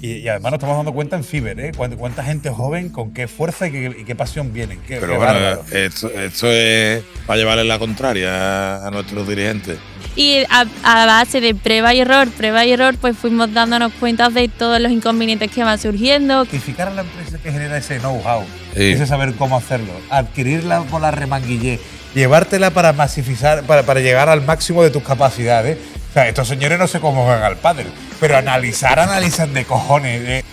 Y además nos estamos dando cuenta en Fiverr, ¿eh? Cuánta gente joven, con qué fuerza y qué pasión vienen. Pero qué bueno, bárbaro. esto es para llevarle la contraria a nuestros dirigentes. Y a base de prueba y error, pues fuimos dándonos cuenta de todos los inconvenientes que van surgiendo. Identificar a la empresa que genera ese know-how, Sí. ese saber cómo hacerlo, adquirirla por la remanguillé, llevártela para masivizar, para llegar al máximo de tus capacidades. O sea, estos señores no sé cómo juegan al pádel, pero analizan de cojones.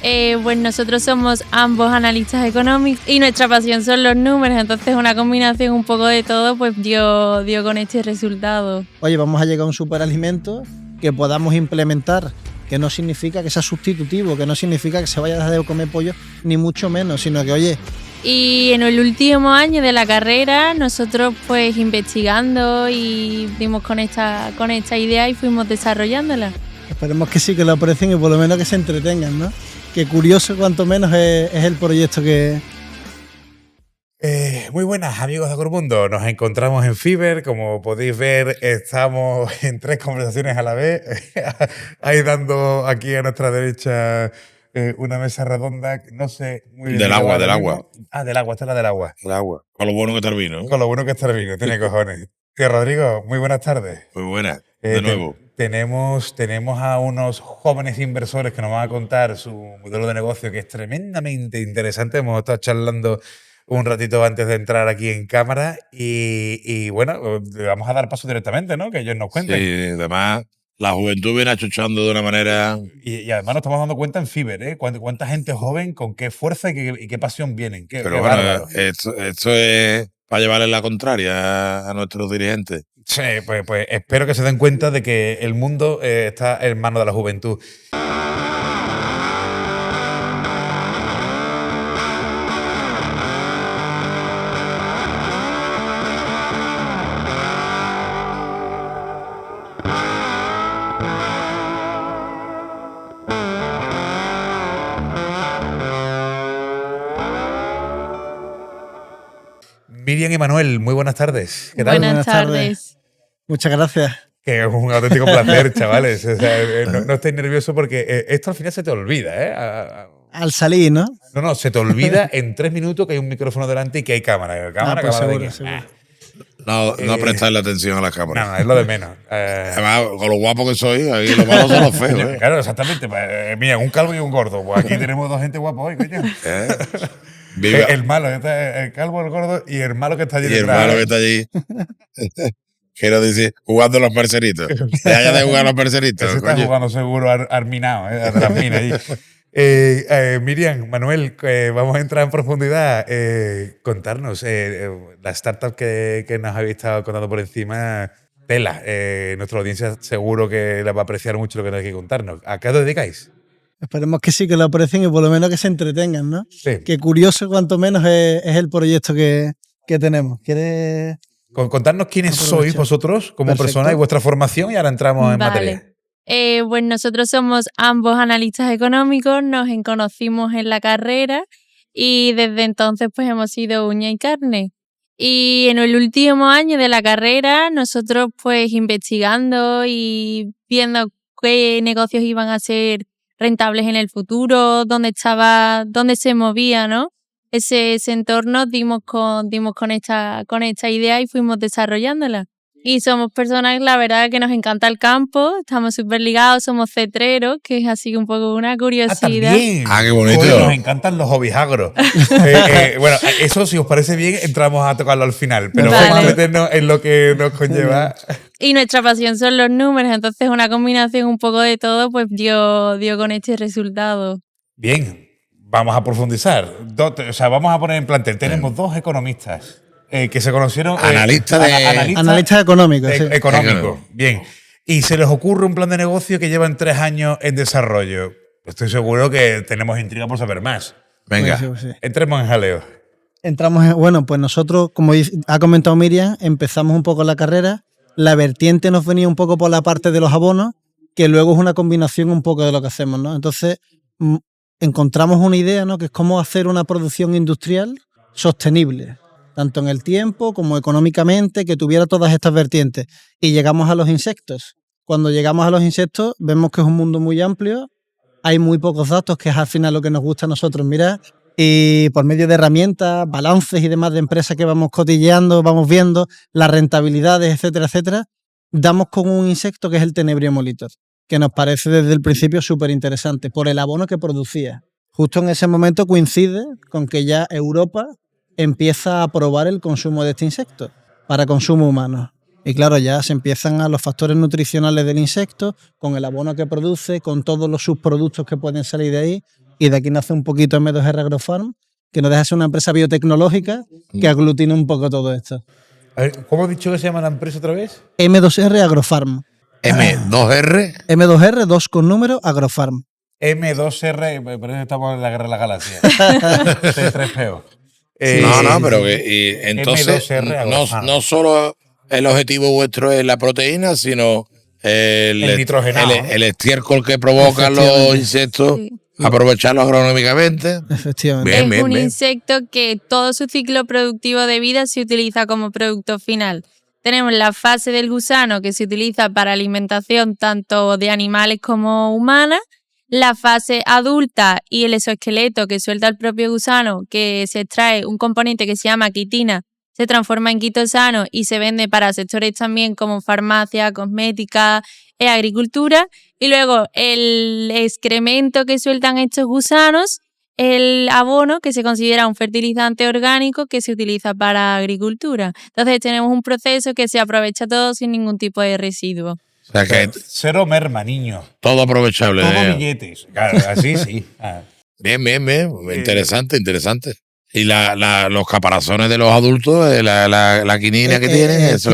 Pues nosotros somos ambos analistas económicos y nuestra pasión son los números, entonces una combinación un poco de todo pues dio con este resultado. Oye, vamos a llegar a un superalimento que podamos implementar, que no significa que sea sustitutivo, que no significa que se vaya a dejar de comer pollo, ni mucho menos, sino que, oye, Y en el último año de la carrera nosotros pues investigando y dimos con esta idea y fuimos desarrollándola. esperemos que sí, que lo aprecien y por lo menos que se entretengan, ¿no? Que curioso cuanto menos es el proyecto que... Muy buenas amigos de Agromundo, nos encontramos en Fiverr, como podéis ver estamos en 3 conversaciones a la vez, ahí dando aquí a nuestra derecha una mesa redonda, no sé muy bien. Del agua. Ah, del agua, esta es la del agua. El agua. Con lo bueno que está el vino. Con lo bueno que está el vino, tiene cojones. Tío Rodrigo, muy buenas tardes. Muy buena. De nuevo. Tenemos a unos jóvenes inversores que nos van a contar su modelo de negocio, que es tremendamente interesante. Hemos estado charlando un ratito antes de entrar aquí en cámara y bueno, le vamos a dar paso directamente, ¿no? Que ellos nos cuenten. Sí, además, la juventud viene achuchando de una manera... Y además nos estamos dando cuenta en Fiverr, ¿eh? Cuánta gente joven, con qué fuerza y qué pasión vienen. Pero qué bueno, bárbaro. esto es para llevarle la contraria a nuestros dirigentes. Sí, pues espero que se den cuenta de que el mundo está en manos de la juventud. Miriam y Manuel, muy buenas tardes. ¿Qué tal? Buenas tardes. Muchas gracias. Que es un auténtico placer, chavales. O sea, no estéis nerviosos porque esto al final se te olvida, ¿eh? Al salir, ¿no? No, se te olvida en 3 minutos que hay un micrófono delante y que hay cámara. Pues seguro, de seguro. No prestarle atención a las cámaras. No, es lo de menos. Además, con lo guapo que soy, aquí los malos son los feos. ¿eh? Claro, exactamente. Mira, un calvo y un gordo. Pues aquí tenemos 2 gente guapa hoy, coño. Viva. El malo, el calvo, el gordo y el malo que está allí Y el detrás. malo que está allí. Quiero decir, jugando los merceritos. Deja de jugar los merceritos. Ese está coño. jugando seguro Arminao, de las minas allí. Miriam, Manuel, vamos a entrar en profundidad. Contarnos, la startup que nos habéis estado contando por encima, tela. Nuestra audiencia seguro que la va a apreciar mucho lo que tenéis que contarnos. ¿A qué os dedicáis? Esperemos que sí, que lo aprecien y por lo menos que se entretengan, ¿no? Sí. Que curioso cuanto menos es el proyecto que tenemos. ¿Quieres...? Contarnos quiénes Aprovecha. sois vosotros como Perfecto. personas y vuestra formación y ahora entramos en materia. Pues nosotros somos ambos analistas económicos, nos conocimos en la carrera y desde entonces pues hemos sido uña y carne. Y en el último año de la carrera nosotros pues investigando y viendo qué negocios iban a ser rentables en el futuro, dónde se movía, ¿no? Ese entorno dimos con esta idea y fuimos desarrollándola. Y somos personas, la verdad, que nos encanta el campo, estamos súper ligados, somos cetreros, que es así un poco una curiosidad. También. Ah, qué bonito. Joder, nos encantan los hobbies agros. Bueno, eso si os parece bien, entramos a tocarlo al final, pero Vale. vamos a meternos en lo que nos conlleva. Y nuestra pasión son los números, entonces una combinación un poco de todo, pues dio con este resultado. Bien, vamos a profundizar. Vamos a poner en plantel. Tenemos 2 economistas que se conocieron. Analistas económicos, sí. Económicos. Bien. Y se les ocurre un plan de negocio que llevan 3 años en desarrollo. Estoy seguro que tenemos intriga por saber más. Venga. Pues sí. Entremos en jaleo. Bueno, pues nosotros, como ha comentado Miriam, empezamos un poco la carrera. La vertiente nos venía un poco por la parte de los abonos, que luego es una combinación un poco de lo que hacemos, ¿no? Entonces, encontramos una idea, ¿no? Que es cómo hacer una producción industrial sostenible, tanto en el tiempo como económicamente, que tuviera todas estas vertientes. Y llegamos a los insectos. Cuando llegamos a los insectos, vemos que es un mundo muy amplio, hay muy pocos datos, que es al final lo que nos gusta a nosotros mirar, y por medio de herramientas, balances y demás de empresas que vamos cotilleando, vamos viendo las rentabilidades, etcétera, etcétera, damos con un insecto que es el Tenebrio molitor, que nos parece desde el principio súper interesante por el abono que producía. Justo en ese momento coincide con que ya Europa empieza a aprobar el consumo de este insecto para consumo humano. Y claro, ya se empiezan a los factores nutricionales del insecto, con el abono que produce, con todos los subproductos que pueden salir de ahí. Y de aquí nace un poquito M2R Agrofarm, que no deja de ser una empresa biotecnológica que aglutina un poco todo esto. A ver, ¿cómo has dicho que se llama la empresa otra vez? M2R Agrofarm. M2R. M2R, 2 con número, Agrofarm. M2R, por eso estamos en la Guerra de la Galaxia. C3PO. No, pero que entonces M2R no solo el objetivo vuestro es la proteína, sino el nitrogenado, el estiércol que provocan los insectos, Sí. aprovecharlo agronómicamente. Efectivamente. Bien, Es un bien. insecto que todo su ciclo productivo de vida se utiliza como producto final. Tenemos la fase del gusano, que se utiliza para alimentación tanto de animales como humanas. La fase adulta y el exoesqueleto que suelta el propio gusano, que se extrae un componente que se llama quitina, se transforma en quitosano y se vende para sectores también como farmacia, cosmética, agricultura. Y luego el excremento que sueltan estos gusanos, el abono, que se considera un fertilizante orgánico que se utiliza para agricultura. Entonces tenemos un proceso que se aprovecha todo sin ningún tipo de residuo. O sea que Cero merma, niño. todo aprovechable. Todo billetes. Claro, así sí. Ah. Bien. Interesante. Y los caparazones de los adultos, la quinina que tienen, eso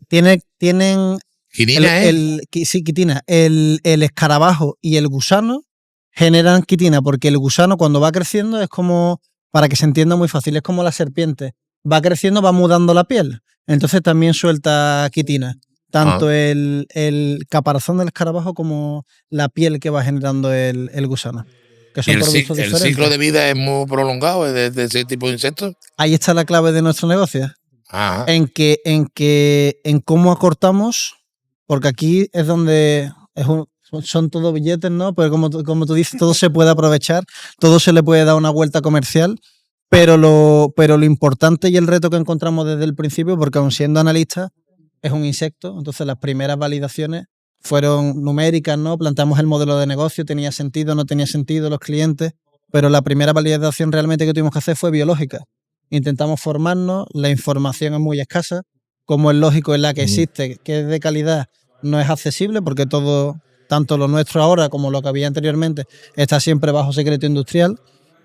Tienen ¿Quinina sí, quitina. El escarabajo y el gusano generan quitina, porque el gusano cuando va creciendo es como, para que se entienda muy fácil, es como la serpiente. Va creciendo, va mudando la piel. Entonces también suelta quitina. Tanto el caparazón del escarabajo como la piel que va generando el gusano. Que ¿Y son el productos diferentes. ciclo de vida es muy prolongado de ese tipo de insectos? Ahí está la clave de nuestro negocio. Ajá. En cómo acortamos, porque aquí es donde son todos billetes, ¿no? Pero como tú dices, todo se puede aprovechar, todo se le puede dar una vuelta comercial, pero lo importante y el reto que encontramos desde el principio, porque aun siendo analistas, es un insecto, entonces las primeras validaciones fueron numéricas, ¿no? Planteamos el modelo de negocio, tenía sentido, no tenía sentido, los clientes, pero la primera validación realmente que tuvimos que hacer fue biológica. Intentamos formarnos, la información es muy escasa, como es lógico, en la que existe, que es de calidad, no es accesible, porque todo, tanto lo nuestro ahora como lo que había anteriormente, está siempre bajo secreto industrial.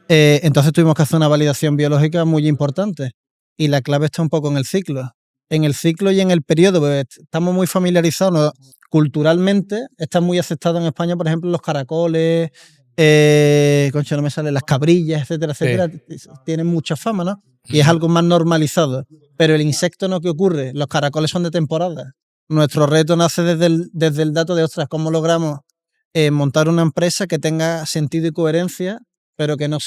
Entonces tuvimos que hacer una validación biológica muy importante, y la clave está un poco en el ciclo. En el ciclo y en el periodo, pues estamos muy familiarizados, ¿no? Culturalmente, está muy aceptado en España, por ejemplo, los caracoles, concha, no me sale, las cabrillas, etcétera, etcétera, tienen mucha fama, ¿no? Y es algo más normalizado. Pero el insecto, ¿no? ¿Qué ocurre? Los caracoles son de temporada. Nuestro reto nace desde el dato de, ostras, ¿cómo logramos montar una empresa que tenga sentido y coherencia, pero que no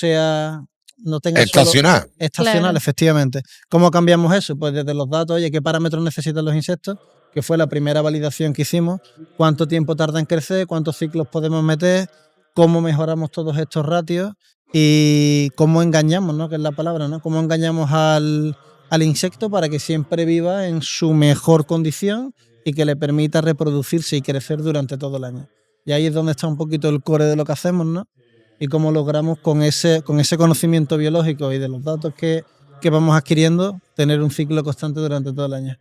tenga Estacional. estacional, Claro. efectivamente. ¿Cómo cambiamos eso? Pues desde los datos, oye, ¿qué parámetros necesitan los insectos? Que fue la primera validación que hicimos. ¿Cuánto tiempo tarda en crecer? ¿Cuántos ciclos podemos meter? ¿Cómo mejoramos todos estos ratios? Y cómo engañamos, ¿no? Que es la palabra, ¿no? ¿Cómo engañamos al insecto para que siempre viva en su mejor condición y que le permita reproducirse y crecer durante todo el año? Y ahí es donde está un poquito el core de lo que hacemos, ¿no? Y cómo logramos con ese conocimiento biológico y de los datos que vamos adquiriendo, tener un ciclo constante durante todo el año.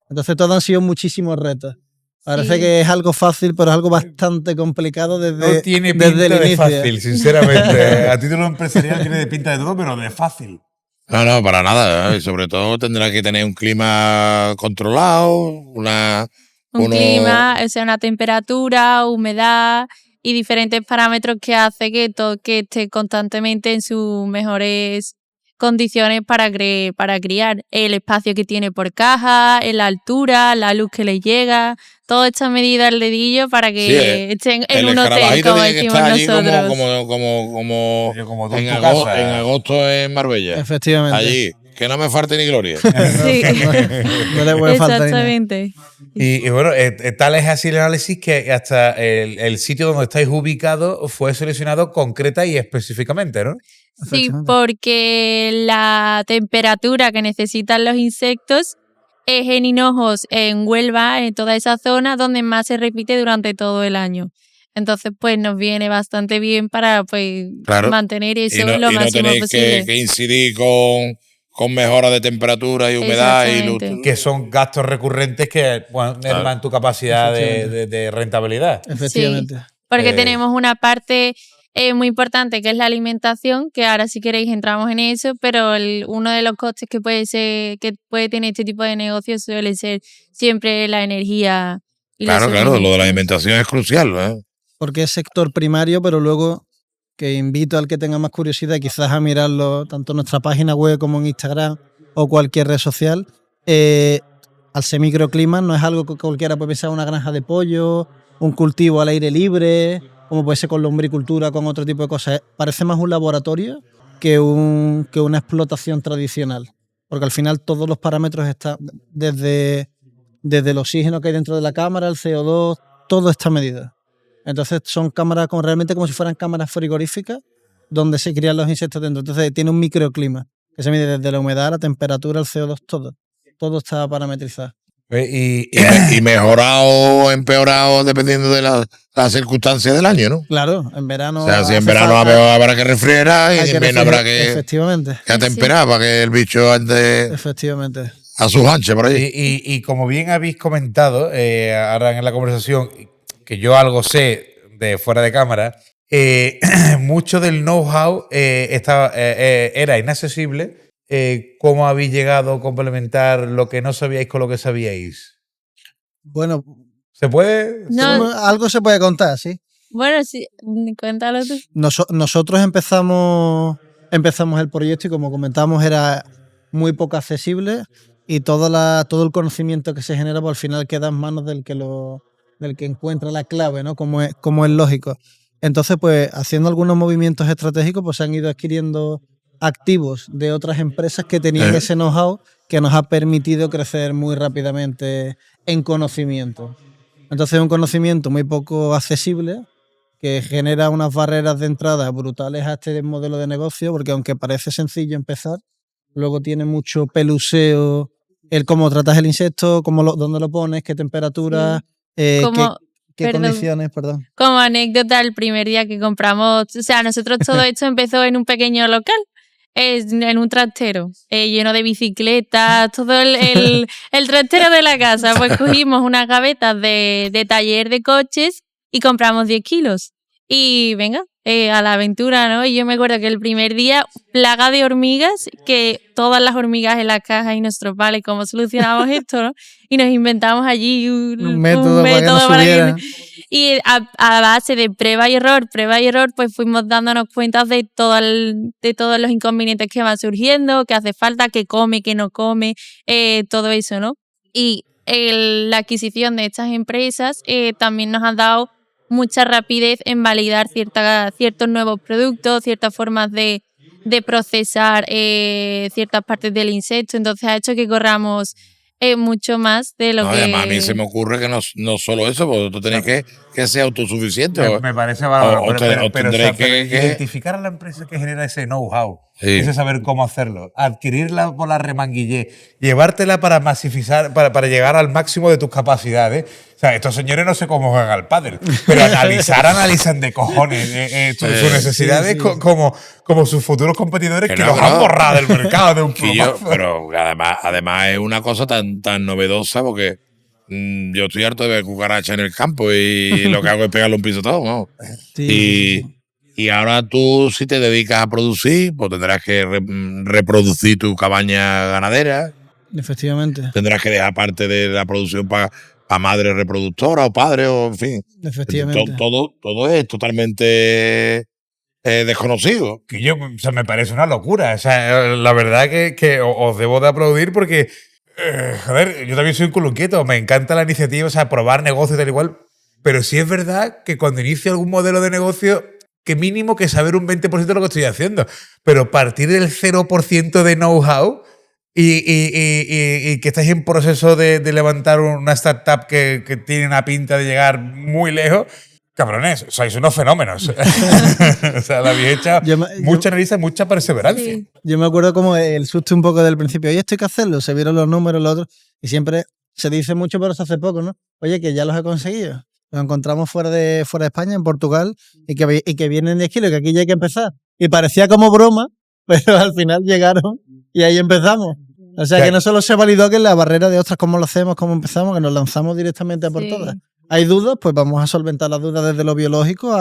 Entonces todos han sido muchísimos retos. Parece que es algo fácil, pero es algo bastante complicado desde, No tiene desde pinta el de inicio. fácil, sinceramente. A título empresarial tiene de pinta de todo, pero de fácil. No, para nada. Y sobre todo tendrá que tener un clima controlado, Un clima, o sea, una temperatura, humedad y diferentes parámetros que hace que todo que esté constantemente en sus mejores condiciones para criar. El espacio que tiene por caja, la altura, la luz que le llega, toda esta medida al dedillo para que estén en un hotel, escarabajito como tiene que decimos estar allí nosotros. como Como tú en en tu casa. agosto en Marbella. Efectivamente. Allí. Que no me falte ni gloria. Sí. No le puede faltar ni nada. Exactamente. Y bueno, tal es así el análisis que hasta el sitio donde estáis ubicados fue seleccionado concreta y específicamente, ¿no? Sí, Efectivamente. porque la temperatura que necesitan los insectos es en Hinojos, en Huelva, en toda esa zona donde más se repite durante todo el año. Entonces, pues nos viene bastante bien para pues Claro. mantener eso Y no máximo tenéis posible. que incidir con mejora de temperatura y humedad y luz. Exactamente. Que son gastos recurrentes que bueno, merman tu capacidad de rentabilidad. Efectivamente. Porque Eh, tenemos una parte muy importante que es la alimentación, que ahora si queréis entramos en eso, pero uno de los costes que puede tener este tipo de negocios suele ser siempre la energía y los Claro, lo de la suministros. alimentación es crucial, ¿no? Porque es sector primario, pero luego que invito al que tenga más curiosidad quizás a mirarlo tanto en nuestra página web como en Instagram o cualquier red social. Al ser microclima no es algo que cualquiera puede pensar, una granja de pollo, un cultivo al aire libre, como puede ser con lombricultura, con otro tipo de cosas. Parece más un laboratorio que una explotación tradicional, porque al final todos los parámetros están desde el oxígeno que hay dentro de la cámara, el CO2, todo está medido. Entonces son cámaras realmente como si fueran cámaras frigoríficas donde se crían los insectos dentro. Entonces tiene un microclima que se mide desde la humedad, la temperatura, el CO2, todo. Todo está parametrizado. Y mejorado o empeorado dependiendo de las circunstancias del año, ¿no? Claro, en verano. O sea, si en hace verano falta- habrá que refrigerar y hay en que invierno refrigerar. habrá que Efectivamente, atemperar para que el bicho ande efectivamente. a sus anchas por ahí. Y como bien habéis comentado ahora en la conversación, que yo algo sé de fuera de cámara, mucho del know-how era inaccesible. ¿Cómo habéis llegado a complementar lo que no sabíais con lo que sabíais? Bueno, ¿Se puede? No, algo se puede contar, sí. bueno, sí, cuéntalo tú. Nosotros empezamos el proyecto y como comentamos era muy poco accesible y todo el conocimiento que se genera pues, al final queda en manos del que encuentra la clave, ¿no? Como es lógico. Entonces, pues haciendo algunos movimientos estratégicos, pues se han ido adquiriendo activos de otras empresas que tenían ese know-how que nos ha permitido crecer muy rápidamente en conocimiento. Entonces es un conocimiento muy poco accesible que genera unas barreras de entrada brutales a este modelo de negocio, porque aunque parece sencillo empezar, luego tiene mucho peluseo, el cómo tratas el insecto, dónde lo pones, qué temperatura, Como, qué perdón. condiciones, perdón. Como anécdota, el primer día que compramos, o sea, nosotros todo esto empezó en un pequeño local, en un trastero, lleno de bicicletas, todo el trastero de la casa. Pues cogimos unas gavetas de taller de coches y compramos 10 kilos. Y venga, a la aventura, ¿no? Y yo me acuerdo que el primer día, plaga de hormigas, que todas las hormigas en las cajas y nosotros, vale, ¿cómo solucionamos esto, no? Y nos inventamos allí un método para que no subiera. Y a base de prueba y error, pues fuimos dándonos cuenta de todos los inconvenientes que van surgiendo, qué hace falta, qué come, qué no come, todo eso, ¿no? Y la adquisición de estas empresas también nos ha dado mucha rapidez en validar ciertos nuevos productos, ciertas formas de procesar ciertas partes del insecto. Entonces ha hecho que corramos mucho más de lo que... Además, a mí se me ocurre que no solo eso, porque tú tenéis que ser autosuficiente. Me parece bárbaro, o tendréis que identificar a la empresa que genera ese know-how, Sí. ese saber cómo hacerlo, adquirirla por la remanguillé, llevártela para masivizar, para llegar al máximo de tus capacidades. O sea, estos señores no sé cómo juegan al pádel, pero analizan de cojones sus necesidades como sus futuros competidores que los han borrado del mercado de un plumazo. Pero además es una cosa tan novedosa porque yo estoy harto de ver cucarachas en el campo y lo que hago es pegarle un pisotón, ¿no? Sí. Y ahora tú, si te dedicas a producir, pues tendrás que reproducir tu cabaña ganadera. Efectivamente. Tendrás que dejar parte de la producción para madre reproductora o padre, o en fin. Efectivamente. Todo es totalmente desconocido. Que o sea, me parece una locura. O sea, la verdad que os debo de aplaudir porque, joder, yo también soy un culo inquieto. Me encanta la iniciativa, o sea, probar negocios tal igual. Pero sí es verdad que cuando inicio algún modelo de negocio, que mínimo que saber un 20% de lo que estoy haciendo. Pero partir del 0% de know-how, y que estáis en proceso de levantar una startup que tiene una pinta de llegar muy lejos, cabrones, sois unos fenómenos. O sea, la habéis hecho mucha nariz, mucha perseverancia. Sí. Yo me acuerdo como el susto un poco del principio. Oye, esto hay que hacerlo. Se vieron los números, los otros. Y siempre se dice mucho, pero se hace poco, ¿no? Oye, que ya los he conseguido. Los encontramos fuera de España, en Portugal, y que vienen de aquí, que aquí ya hay que empezar. Y parecía como broma, pero al final llegaron y ahí empezamos. O sea, que no solo se validó que la barrera de, ostras, cómo lo hacemos, cómo empezamos, que nos lanzamos directamente a por Sí. todas. Hay dudas, pues vamos a solventar las dudas desde lo biológico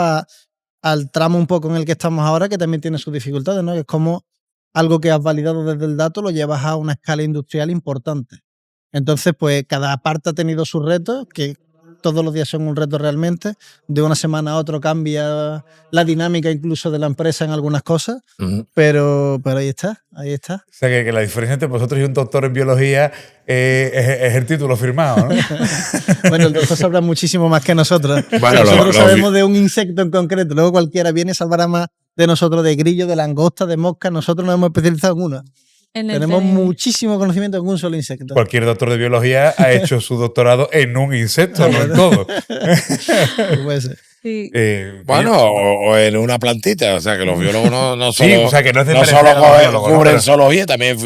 al tramo un poco en el que estamos ahora, que también tiene sus dificultades, ¿no? Que es como algo que has validado desde el dato lo llevas a una escala industrial importante. Entonces, pues cada parte ha tenido sus retos, que todos los días son un reto realmente. De una semana a otra cambia la dinámica incluso de la empresa en algunas cosas, pero ahí está, ahí está. O sea, que la diferencia entre vosotros y un doctor en biología es el título firmado, ¿no? Bueno, el doctor sabrá muchísimo más que nosotros. Bueno, Nosotros sabemos de un insecto en concreto, luego cualquiera viene y salvará más de nosotros, de grillo, de langosta, de mosca. Nosotros nos hemos especializado en una. En el Tenemos cerebro. muchísimo conocimiento en un solo insecto. Cualquier doctor de biología ha hecho su doctorado en un insecto, no en todo. Puede ser. Sí. Bueno, o en una plantita. O sea, que los biólogos no Sí, solo, o sea, que no es no desmerecer solo a los biólogos, ¿no? cubren Pero- zoología, también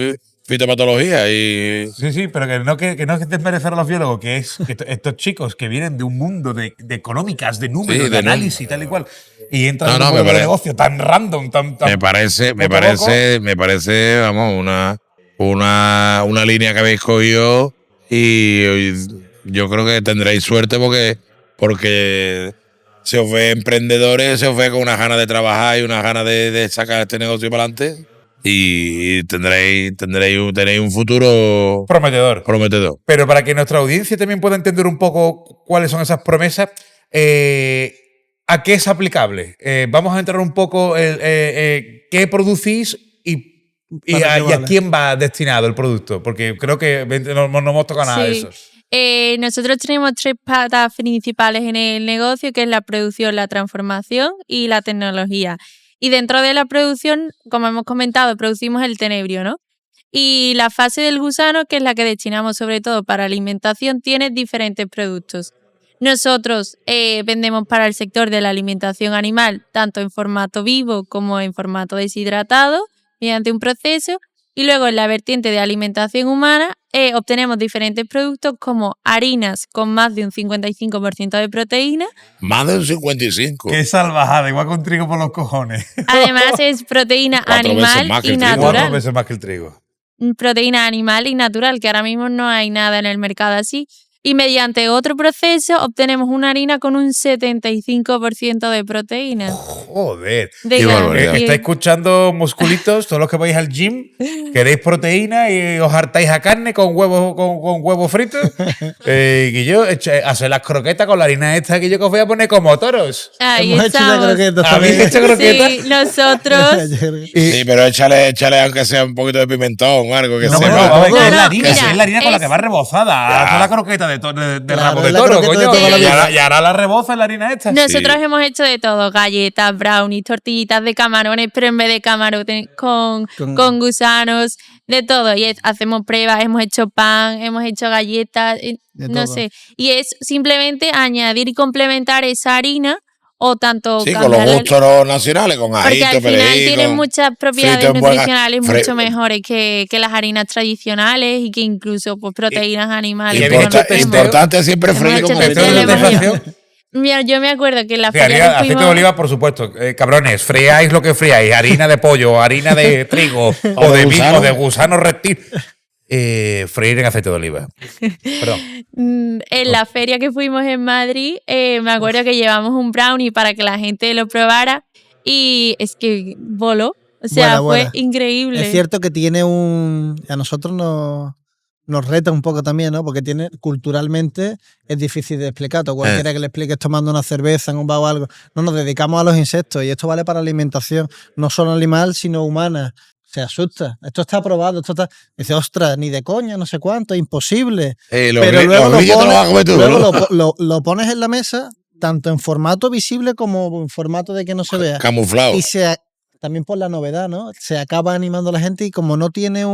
fitopatología. Y Sí, pero que no es desmerecer a los biólogos, que es que estos chicos que vienen de un mundo de económicas, de números, Sí, de de análisis y tal y cual, y entran No, en no, un me modelo de parece- negocio tan random, tan me parece, vamos, una línea que habéis cogido y yo creo que tendréis suerte porque se os ve emprendedores, se os ve con unas ganas de trabajar y unas ganas de sacar este negocio para adelante y tenéis un futuro prometedor. prometedor. Pero para que nuestra audiencia también pueda entender un poco cuáles son esas promesas, ¿a qué es aplicable? Vamos a entrar un poco en qué producís y ¿Para qué a vale? quién va destinado el producto, porque creo que no hemos tocado nada de Sí. eso. Nosotros tenemos 3 patas principales en el negocio, que es la producción, la transformación y la tecnología. Y dentro de la producción, como hemos comentado, producimos el tenebrio, ¿no? Y la fase del gusano, que es la que destinamos sobre todo para alimentación, tiene diferentes productos. Nosotros vendemos para el sector de la alimentación animal, tanto en formato vivo como en formato deshidratado, mediante un proceso. Y luego en la vertiente de alimentación humana obtenemos diferentes productos como harinas con más de un 55% de proteína. Más de un 55. Qué salvajada, igual con trigo por los cojones. Además es proteína 4 veces animal más que y el trigo. 4 natural. veces más que el trigo. Proteína animal y natural, que ahora mismo no hay nada en el mercado así. Y mediante otro proceso obtenemos una harina con un 75% de proteína. Joder. De Qué gas. barbaridad. Estáis escuchando, musculitos, todos los que vais al gym, queréis proteína y os hartáis a carne con huevos fritos. Y yo hacer las croquetas con la harina esta que yo que os voy a poner como toros. Ahí Hemos hecho ya estamos. croquetas ¿Habéis también. hecho croquetas? Sí, nosotros. Sí, pero échale aunque sea un poquito de pimentón o algo que No, sepa. pero vamos a ver, No, que es no, la harina, mira, si es la harina con la es- que va rebozada. Ya. Haz la croqueta de Claro, rabo de es la toro, croqueta de coño. toda la vida. Y ahora la reboza en la harina esta. Nosotros hemos hecho de todo, galletas, brownies, tortillitas de camarones, pero en vez de camarones con gusanos, de todo. Y hacemos pruebas, hemos hecho pan, hemos hecho galletas, De no todo. sé. Y es simplemente añadir y complementar esa harina o tanto Sí, con los cambiarle- gustos nacionales, con porque ajito, al final perejil, tienen con muchas propiedades frito en buena- nutricionales fre- mucho mejores que las harinas tradicionales y que incluso pues, proteínas animales. y que habéis hecho conocemos. Importante siempre Hemos freír hecho con test Testeo de de aceite de alemán. oliva. degustación. Mira, yo me acuerdo que en la Sí, feria que aceite de fuimos- oliva, por supuesto. Cabrones, friáis lo que friáis. Harina de pollo, harina de trigo o de de gusano. o de gusano reptil. Freír en aceite de oliva. Perdón. En la feria que fuimos en Madrid, me acuerdo que llevamos un brownie para que la gente lo probara y es que voló. O sea, Buena. fue increíble. Es cierto que tiene a nosotros nos reta un poco también, ¿no? Porque culturalmente es difícil de explicar. Todo cualquiera que le expliques tomando una cerveza en un bar o algo. No, nos dedicamos a los insectos y esto vale para alimentación, no solo animal, sino humana. Se asusta. Esto está aprobado, esto está. Dice, ostras, ni de coña, no sé cuánto, imposible. Pero Pero luego, los grillos te los vas a comer tú, luego ¿no? lo pones en la mesa, tanto en formato visible como en formato de que no se vea. Camuflado. Y también por la novedad, ¿no? Se acaba animando a la gente y como no tiene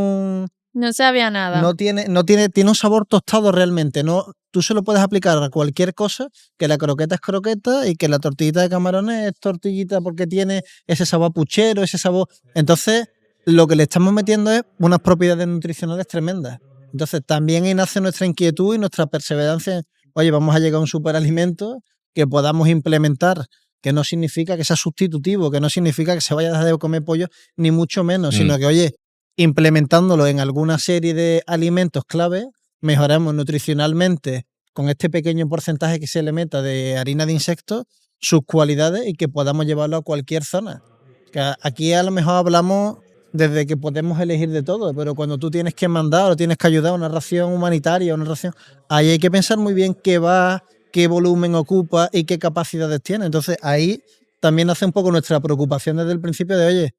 No sabía nada. Tiene un sabor tostado realmente. No, tú se lo puedes aplicar a cualquier cosa, que la croqueta es croqueta y que la tortillita de camarones es tortillita porque tiene ese sabor puchero, ese sabor. Entonces, lo que le estamos metiendo es unas propiedades nutricionales tremendas. Entonces, también ahí nace nuestra inquietud y nuestra perseverancia en, oye, vamos a llegar a un superalimento que podamos implementar, que no significa que sea sustitutivo, que no significa que se vaya a dejar de comer pollo, ni mucho menos, sino que, oye, implementándolo en alguna serie de alimentos clave, mejoramos nutricionalmente con este pequeño porcentaje que se le meta de harina de insectos, sus cualidades y que podamos llevarlo a cualquier zona. Que aquí a lo mejor hablamos desde que podemos elegir de todo, pero cuando tú tienes que mandar o tienes que ayudar a una ración humanitaria, una ración, ahí hay que pensar muy bien qué va, qué volumen ocupa y qué capacidades tiene. Entonces ahí también hace un poco nuestra preocupación desde el principio de, oye,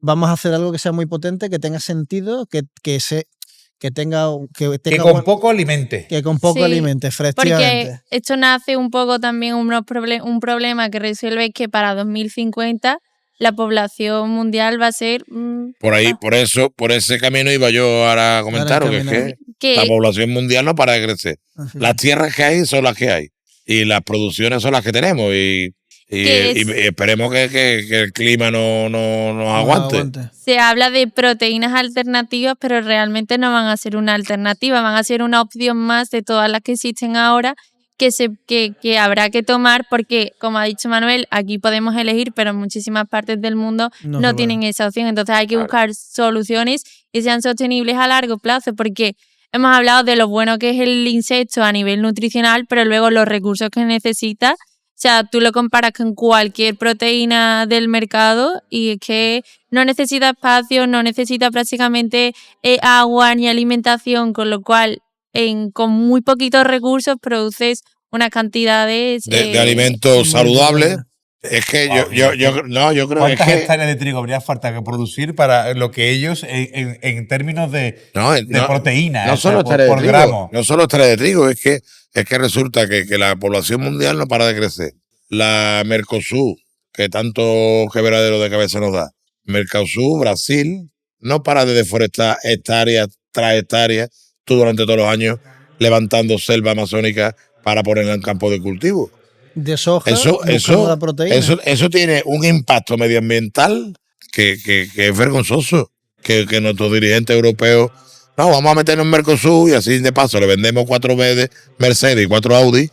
vamos a hacer algo que sea muy potente, que tenga sentido, que con poco alimente. Que con poco alimente, efectivamente. Porque esto nace un poco también un problema que resuelve, que para 2050 la población mundial va a ser... por ese camino iba yo ahora a comentaros, que la población mundial no para de crecer. Las tierras que hay son las que hay. Y las producciones son las que tenemos. Y esperemos que el clima no nos aguante. Se habla de proteínas alternativas, pero realmente no van a ser una alternativa, van a ser una opción más de todas las que existen ahora que habrá que tomar, porque, como ha dicho Manuel, aquí podemos elegir, pero en muchísimas partes del mundo no tienen esa opción. Entonces hay que buscar soluciones que sean sostenibles a largo plazo, porque hemos hablado de lo bueno que es el insecto a nivel nutricional, pero luego los recursos que necesita. O sea, tú lo comparas con cualquier proteína del mercado y es que no necesita espacio, no necesita prácticamente agua ni alimentación, con lo cual con muy poquitos recursos produces unas cantidades de alimentos saludables. Es que yo creo que ¿cuántas hectáreas de trigo habría falta que producir para lo que ellos, en términos de proteína, no solo por gramo? No solo hectáreas de trigo, es que resulta que la población mundial no para de crecer. La Mercosur, que tanto quebradero de cabeza nos da. Mercosur, Brasil, no para de deforestar hectáreas tras hectáreas, tú durante todos los años levantando selva amazónica para ponerla en campo de cultivo. De soja, la proteína. Eso tiene un impacto medioambiental que es vergonzoso. Que nuestros dirigentes europeos, no, vamos a meternos en Mercosur y así de paso le vendemos 4 Mercedes y 4 Audi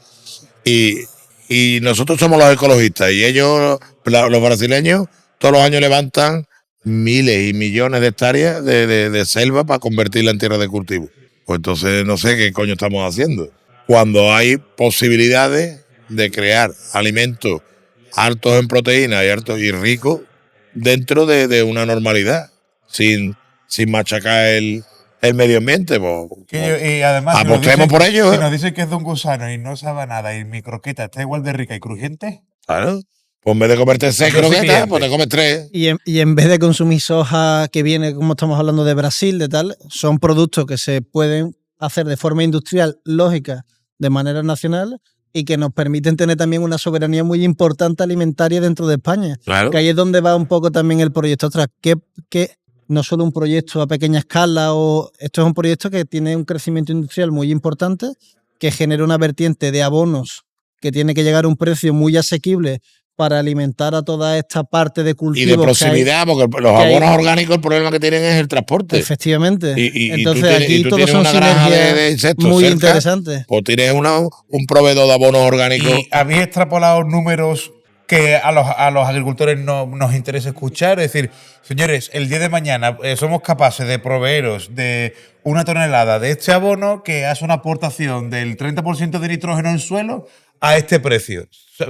y nosotros somos los ecologistas y ellos, los brasileños, todos los años levantan miles y millones de hectáreas de selva para convertirla en tierra de cultivo. Pues entonces no sé qué coño estamos haciendo. Cuando hay posibilidades de crear alimentos altos en proteínas y ricos dentro de una normalidad, sin machacar el medio ambiente. Y además, apostemos por ello. Si nos dicen que es de un gusano y no sabe nada y mi croqueta está igual de rica y crujiente. Claro. Pues en vez de comerte 6 croquetas, pues te comes 3. Y en vez de consumir soja que viene, como estamos hablando de Brasil, de tal, son productos que se pueden hacer de forma industrial, lógica, de manera nacional y que nos permiten tener también una soberanía muy importante alimentaria dentro de España. Claro. Que ahí es donde va un poco también el proyecto. Ostras, que no solo un proyecto a pequeña escala, esto es un proyecto que tiene un crecimiento industrial muy importante, que genera una vertiente de abonos que tiene que llegar a un precio muy asequible para alimentar a toda esta parte de cultivo. Y de proximidad, porque los abonos orgánicos el problema que tienen es el transporte. Efectivamente. Entonces aquí todos son sinergias muy interesantes. Pues tienes un proveedor de abonos orgánicos. ¿Y habéis extrapolado números que a los agricultores nos interesa escuchar? Es decir, señores, el día de mañana somos capaces de proveeros de 1 tonelada de este abono que hace una aportación del 30% de nitrógeno en suelo a este precio.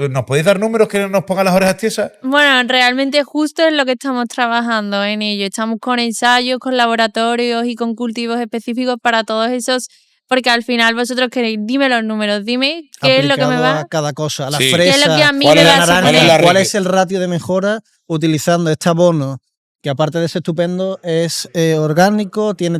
¿Nos podéis dar números que nos pongan las orejas tiesas? Bueno, realmente justo es lo que estamos trabajando en ello. Estamos con ensayos, con laboratorios y con cultivos específicos para todos esos, porque al final vosotros queréis, dime los números, dime qué es lo que me va a cada cosa, a la sí. fresa, ¿Qué es lo que a mí ¿cuál, me es va la naranja, a cuál es el ratio de mejora utilizando este abono, que aparte de ser estupendo es orgánico, tiene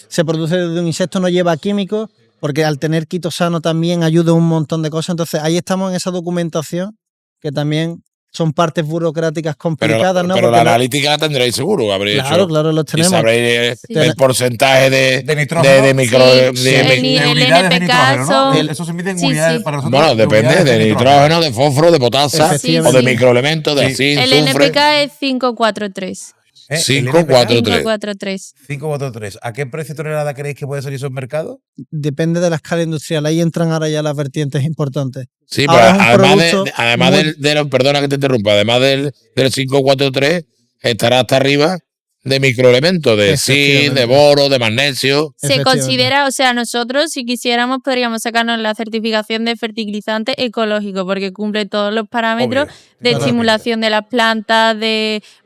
se produce de un insecto, no lleva químicos, porque al tener quitosano también ayuda un montón de cosas. Entonces ahí estamos en esa documentación que también son partes burocráticas Pero, complicadas, ¿no? pero Porque la analítica la tendréis seguro, habréis claro, hecho. claro, los Y tenemos. sabréis Sí. el porcentaje De nitrógeno. de micro. Sí, de el mi- ni- de el unidades de NPK nitrógeno, ¿no? son- Eso se mide en Sí, unidades sí. para nosotros. bueno, depende unidades de nitrógeno, de fósforo, de potasa Efectivamente. o de Sí, sí. microelementos, de Sí. zinc, El azufre. NPK es 543. ¿El 543. 543. 543. ¿A qué precio tonelada creéis que puede salir eso en mercado? Depende de la escala industrial. Ahí entran ahora ya las vertientes importantes. Sí, Ahora pero es un producto además muy- perdona que te interrumpa, además del 543 estará hasta arriba de microelementos, de zinc, de Efectivamente. boro, de magnesio. Se Efectivamente. considera, o sea, nosotros si quisiéramos podríamos sacarnos la certificación de fertilizante ecológico porque cumple todos los parámetros Obvio. de Claro. estimulación de las plantas,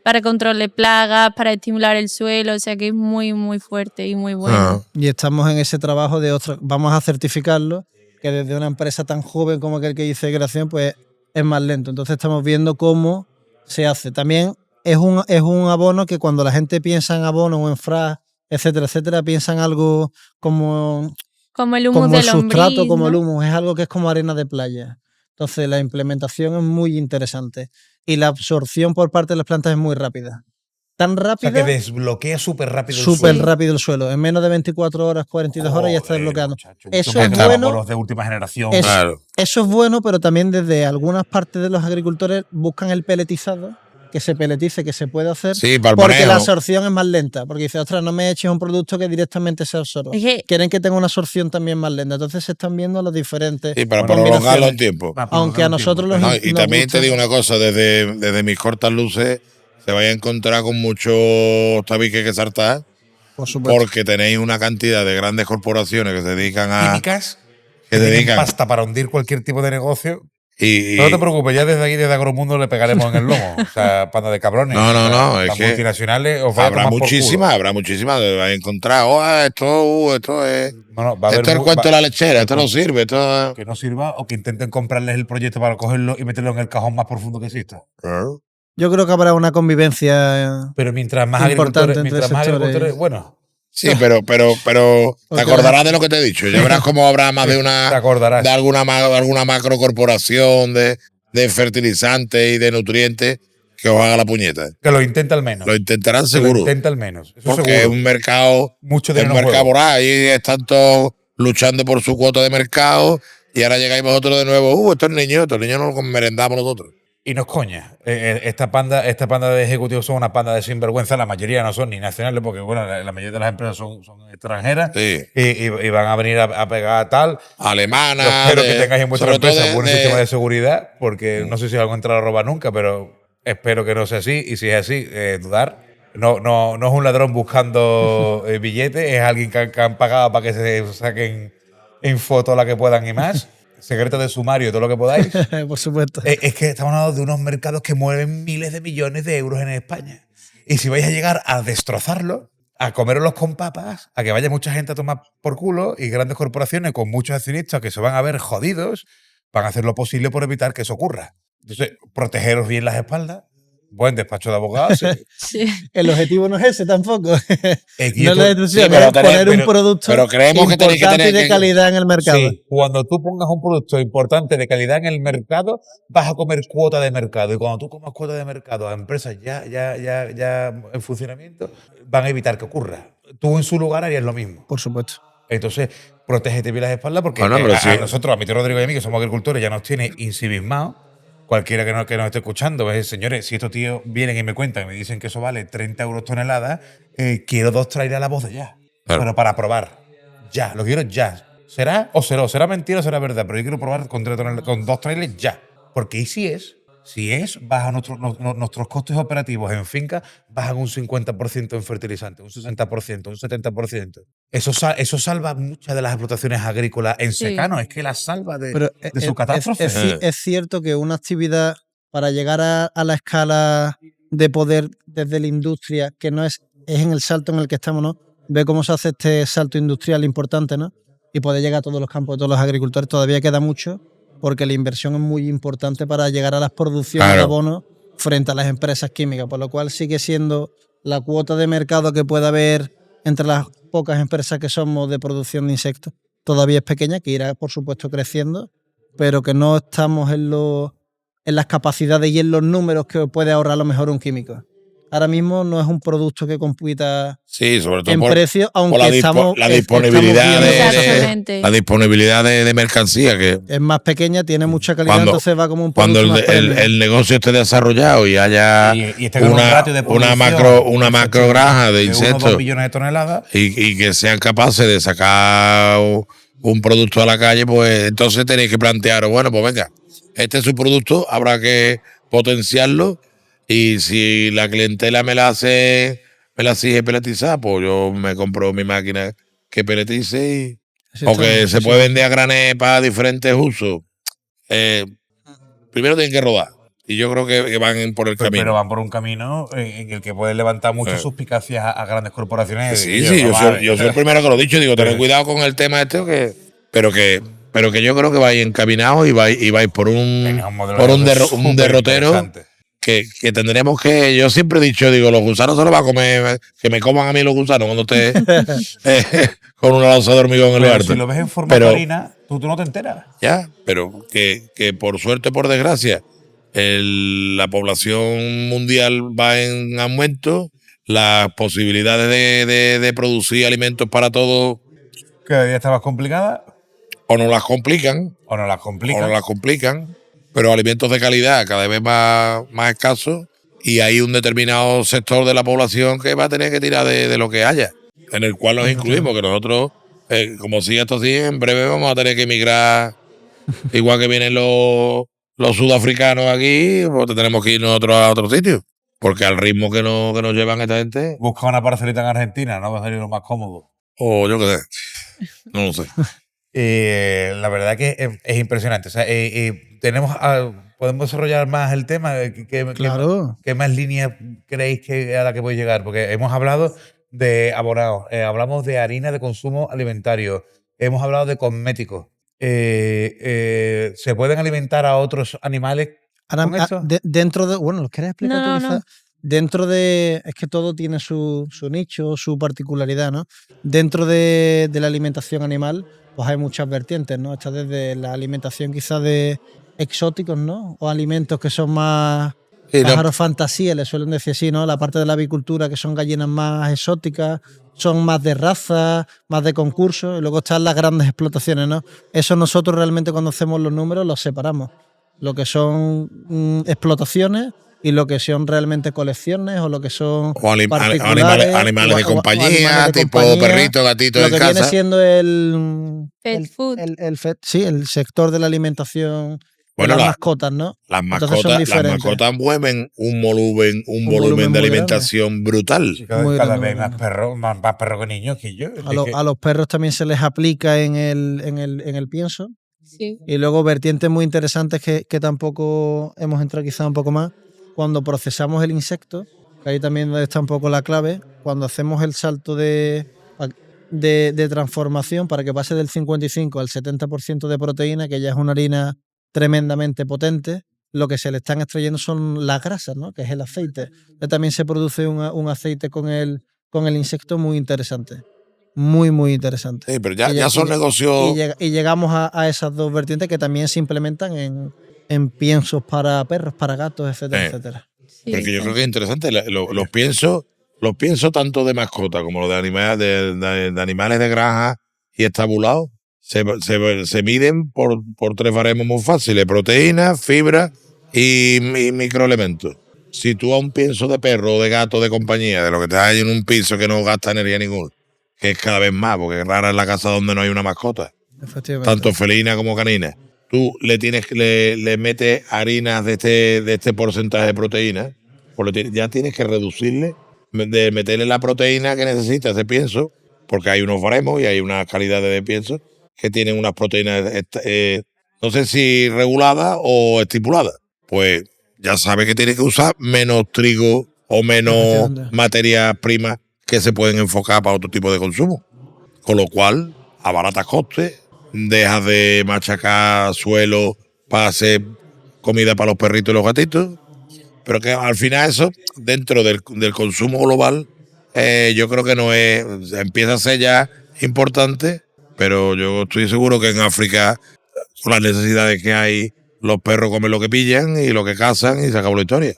para control de plagas, para estimular el suelo, o sea que es muy, muy fuerte y muy bueno. Ah. Y estamos en ese trabajo de otro. Vamos a certificarlo, que desde una empresa tan joven como aquel que dice creación, pues es más lento. Entonces estamos viendo cómo se hace. También es un abono que cuando la gente piensa en abono o en FRAS, etcétera, etcétera, piensan algo como Como el humus como el del sustrato, lombriz, como el ¿no? humus, es algo que es como arena de playa. Entonces la implementación es muy interesante y la absorción por parte de las plantas es muy rápida. Tan O sea, rápida, que desbloquea súper rápido el súper suelo. rápido el suelo. En menos de 24 horas, 42 horas ya está Joder, desbloqueando. muchacho, Eso mucho es más que bueno. los de última generación. Es- Claro. Eso es bueno, pero también desde algunas partes de los agricultores buscan el peletizado, que se peletice, que se puede hacer, Sí, para el porque la manejo. absorción es más lenta. Porque dice, ostras, no me eches un producto que directamente se absorba. Es que Quieren que tenga una absorción también más lenta. Entonces se están viendo las diferentes Sí, para combinaciones. prolongarlo en tiempo. Va, Aunque a nosotros los No, y nos también gusta. te digo una cosa, desde mis cortas luces se vaya a encontrar con muchos tabiques que saltar, Por supuesto. porque tenéis una cantidad de grandes corporaciones que se dedican a. Químicas que que tienen dedican. pasta para hundir cualquier tipo de negocio. Y, No te preocupes, ya desde aquí, desde Agromundo, le pegaremos en el lomo. O sea, panda de cabrones. No, no, O sea, no, es las que multinacionales os vais a habrá tomar por muchísimas, vais a encontrar, esto es. culo. No, va a haber Esto es el mu- cuento va- de la lechera, esto no sirve, esto. que no sirva o que intenten comprarles el proyecto para cogerlo y meterlo en el cajón más profundo que exista. Yo creo que habrá una convivencia. Pero mientras más Importante agricultores, entre mientras más sectores. agricultores, bueno, Sí, pero te Ok. acordarás de lo que te he dicho. Ya verás cómo habrá más de te una. acordarás. De alguna macro corporación de fertilizantes y de nutrientes que os haga la puñeta. Que lo intenta al menos. Lo intentarán Que lo seguro. intenta al menos. Eso Porque es seguro. un mercado. Mucho Es un dinero en mercado juego. voraz. Ahí están todos luchando por su cuota de mercado. Y ahora llegáis vosotros de nuevo. Estos niños no los merendamos nosotros. Y no es coña. Esta panda de ejecutivos son una panda de sinvergüenza. La mayoría no son ni nacionales, porque bueno, la mayoría de las empresas son extranjeras. Sí. Y van a venir a pegar tal. Alemanas. Yo espero que tengáis en vuestra sobre todo empresa un buen sistema de seguridad, porque no sé si algo entrará a robar nunca, pero espero que no sea así. Y si es así, dudar. No es un ladrón buscando billetes, es alguien que han pagado para que se saquen en foto la que puedan y más. Secreto de sumario, todo lo que podáis. Por supuesto. Es que estamos hablando de unos mercados que mueven miles de millones de euros en España. Y si vais a llegar a destrozarlo, a comerlos con papas, a que vaya mucha gente a tomar por culo y grandes corporaciones con muchos accionistas que se van a ver jodidos, van a hacer lo posible por evitar que eso ocurra. Entonces, protegeros bien las espaldas, buen despacho de abogados. sí. El objetivo no es ese tampoco. Aquí No es tú- la destrucción, sí, pero es poner un producto pero creemos que tenéis que importante tener y de que- calidad en el mercado. Sí, cuando tú pongas un producto importante de calidad en el mercado, vas a comer cuota de mercado. Y cuando tú comas cuota de mercado a empresas ya en funcionamiento, van a evitar que ocurra. Tú en su lugar harías lo mismo. Por supuesto. Entonces, protégete bien las espaldas porque Bueno, pero a sí. nosotros, a mi tío Rodrigo y a mí, que somos agricultores, ya nos tiene incivismados. Cualquiera que nos esté escuchando, pues, señores, si estos tíos vienen y me cuentan y me dicen que eso vale 30 euros tonelada, quiero 2 trailers a la voz de ya. Claro. Pero para probar. Ya, lo quiero ya. ¿Será o será? ¿Será mentira o será verdad? Pero yo quiero probar con 2 trailers ya. Porque y si es, baja nuestros costes operativos en finca, bajan un 50% en fertilizantes, un 60%, un 70%. Eso salva muchas de las explotaciones agrícolas en Sí. secano. Es que las salva de Pero su catástrofe. es cierto que una actividad para llegar a la escala de poder desde la industria, que no es en el salto en el que estamos, ¿no? Ve cómo se hace este salto industrial importante, ¿no? Y poder llegar a todos los campos de todos los agricultores. Todavía queda mucho, porque la inversión es muy importante para llegar a las producciones Claro. de abono frente a las empresas químicas, por lo cual sigue siendo la cuota de mercado que pueda haber entre las pocas empresas que somos de producción de insectos. Todavía es pequeña, que irá, por supuesto, creciendo, pero que no estamos en los en las capacidades y en los números que puede ahorrar a lo mejor un químico. Ahora mismo no es un producto que compita Sí, sobre todo en precio, aunque por estamos la disponibilidad Exactamente. la disponibilidad de mercancía, que es más pequeña, tiene mucha calidad, Cuando- entonces va como un cuando producto más premium. el negocio esté desarrollado y haya Y esté con un ratio de una producción macro granja de 1 o 2 insectos millones de toneladas. y que sean capaces de sacar un producto a la calle, pues entonces tenéis que plantearos, bueno, pues venga, este es su producto, habrá que potenciarlo y si la clientela me la exige peletizar, pues yo me compro mi máquina que peletice Sí, o que está- se sí, puede sí. vender a granel para diferentes usos. Primero tienen que rodar y yo creo que van por el camino. Pero van por un camino en el que pueden levantar muchas Sí. suspicacias a grandes corporaciones. Sí, sí, yo soy el primero que lo he dicho, digo, tened Pero- cuidado con el tema este, pero que yo creo que vais encaminados y vais por Venga, un modelo de negocio un súper derrotero interesante. que tendremos que, yo siempre he dicho, digo, los gusanos se los va a comer, que me coman a mí los gusanos cuando esté con una lanza de hormigón en el Pero arte. si lo ves en formato Pero- harina, tú no te enteras. Ya, pero que por suerte o por desgracia, la población mundial va en aumento, las posibilidades de producir alimentos para todos Cada día está más complicada o no las complican, o no las complican. pero alimentos de calidad cada vez más escasos y hay un determinado sector de la población que va a tener que tirar de lo que haya, en el cual nos incluimos, que nosotros, como sigue esto así, en breve vamos a tener que emigrar, igual que vienen los sudafricanos aquí, pues tenemos que ir nosotros a otro sitio, porque al ritmo que nos llevan esta gente, Busca una parcelita en Argentina, no va a salir lo más cómodo. o yo qué sé, no lo sé. La verdad que es impresionante. O sea, podemos desarrollar más el tema. Claro. ¿Qué más líneas creéis que a la que puede llegar? Porque hemos hablado de abonados, hablamos de harina de consumo alimentario, hemos hablado de cosméticos. ¿Se pueden alimentar a otros animales Ahora, con esto? dentro de. Bueno, ¿lo quieres explicar No, tú, no, quizás? Dentro de. Es que todo tiene su nicho, su particularidad, ¿no? Dentro de la alimentación animal, pues hay muchas vertientes, ¿no? Está desde la alimentación quizás de exóticos, ¿no? O alimentos que son más. Sí, no, Pájaros fantasía, le suelen decir así, ¿no? La parte de la avicultura que son gallinas más exóticas, son más de raza, más de concurso, y luego están las grandes explotaciones, ¿no? Eso nosotros realmente cuando hacemos los números los separamos. Lo que son explotaciones y lo que son realmente colecciones o lo que son o particulares, animales de o compañía, animales de tipo compañía. perrito, gatito Lo en que viene casa. siendo el Pet food. sí, el sector de la alimentación Bueno, de las la- mascotas, ¿no? Las Entonces son mascotas, diferentes. mueven un volumen volumen de muy alimentación brutal. Sí, Muy cada grande, vez muy más grande. perros, más perros que niños que yo. A los perros también se les aplica en el pienso. Sí. Y luego vertientes muy interesantes que tampoco hemos entrado quizá un poco más. Cuando procesamos el insecto, que ahí también está un poco la clave, cuando hacemos el salto de transformación para que pase del 55 al 70% de proteína, que ya es una harina tremendamente potente, lo que se le están extrayendo son las grasas, ¿no? Que es el aceite. También se produce un aceite con el insecto muy interesante. Muy, muy interesante. Sí, pero Y ya lleg- son y- negocios. y llegamos a esas dos vertientes que también se implementan en piensos para perros, para gatos, etcétera, etcétera. Sí, Porque yo sí. creo que es interesante. Los piensos tanto de mascota como los de animales de animales de granja y estabulados se miden por tres baremos muy fáciles: proteínas, fibra y microelementos. Si tú a un pienso de perro o de gato de compañía, de lo que te hay en un piso que no gasta energía ninguna, que es cada vez más, porque es rara es la casa donde no hay una mascota, Efectivamente. tanto felina como canina, tú le metes harinas de este porcentaje de proteína, pues ya tienes que reducirle, de meterle la proteína que necesita ese pienso, porque hay unos baremos y hay unas calidades de pienso que tienen unas proteínas, no sé si reguladas o estipuladas. Pues ya sabes que tienes que usar menos trigo o menos Efectivamente. materias primas que se pueden enfocar para otro tipo de consumo. Con lo cual, abaratas costes, dejas de machacar suelo para hacer comida para los perritos y los gatitos, pero que al final eso, dentro del consumo global, yo creo que no es, empieza a ser ya importante, pero yo estoy seguro que en África, con las necesidades que hay los perros comen lo que pillan y lo que cazan y se acabó la historia.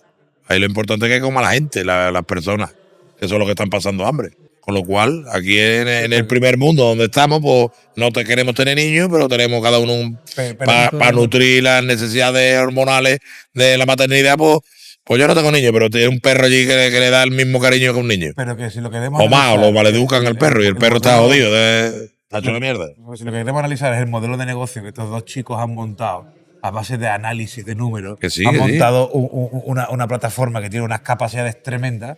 Ahí lo importante es que coma la gente, las personas, que son los que están pasando hambre. Con lo cual, aquí en el primer mundo donde estamos, pues no queremos tener niños, pero tenemos cada uno para nutrir las necesidades hormonales de la maternidad, pues yo no tengo niños, pero tiene un perro allí que le da el mismo cariño que un niño. Pero que si lo queremos O más, o lo maleducan al perro y el perro está modelo- jodido, está hecho de mierda. Si lo que queremos analizar es el modelo de negocio que estos dos chicos han montado a base de análisis de números, Que sí, han que sí. montado una plataforma que tiene unas capacidades tremendas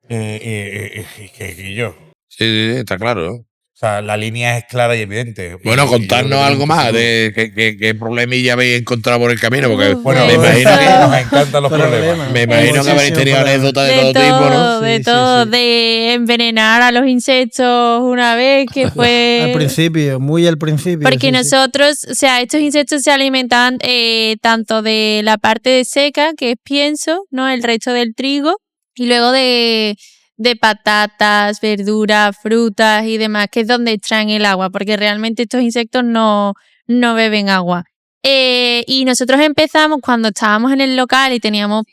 que yo. Sí, sí, está claro, ¿no? O sea, la línea es clara y evidente. Bueno, Y yo contarnos creo que algo más seguro. de qué problemilla habéis encontrado por el camino, porque Bueno, me imagino que nos encantan los problemas. me imagino que habréis tenido anécdotas de todo De tipo, ¿no? todo, de Sí, todo, sí. de envenenar a los insectos una vez que fue... Al principio, muy al principio. Porque sí, sí. nosotros, o sea, estos insectos se alimentan tanto de la parte seca, que es pienso, ¿no? El resto del trigo, y luego de patatas, verduras, frutas y demás, que es donde extraen el agua, porque realmente estos insectos no beben agua. Y nosotros empezamos cuando estábamos en el local y teníamos,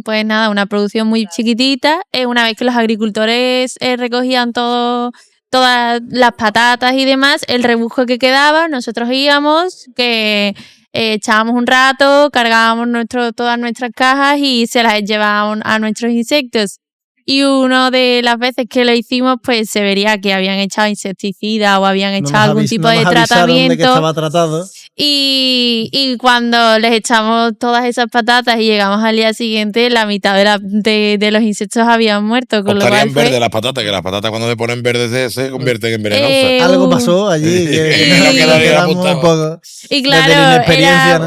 pues nada, una producción muy chiquitita. Una vez que los agricultores recogían todas las patatas y demás, el rebusco que quedaba, nosotros íbamos, que echábamos un rato, cargábamos todas nuestras cajas y se las llevábamos a nuestros insectos. Y una de las veces que lo hicimos, pues se vería que habían echado insecticida o habían No echado nos algún avis- tipo no de nos avisaron tratamiento. de que estaba tratado. Y cuando les echamos todas esas patatas y llegamos al día siguiente, la mitad de los insectos habían muerto. Con lo cual Estarían fue, verdes las patatas, que las patatas cuando se ponen verdes se convierten en venenosas. Algo pasó allí que Y- nos quedaría quedamos apuntado. un poco. y desde la claro, inexperiencia, era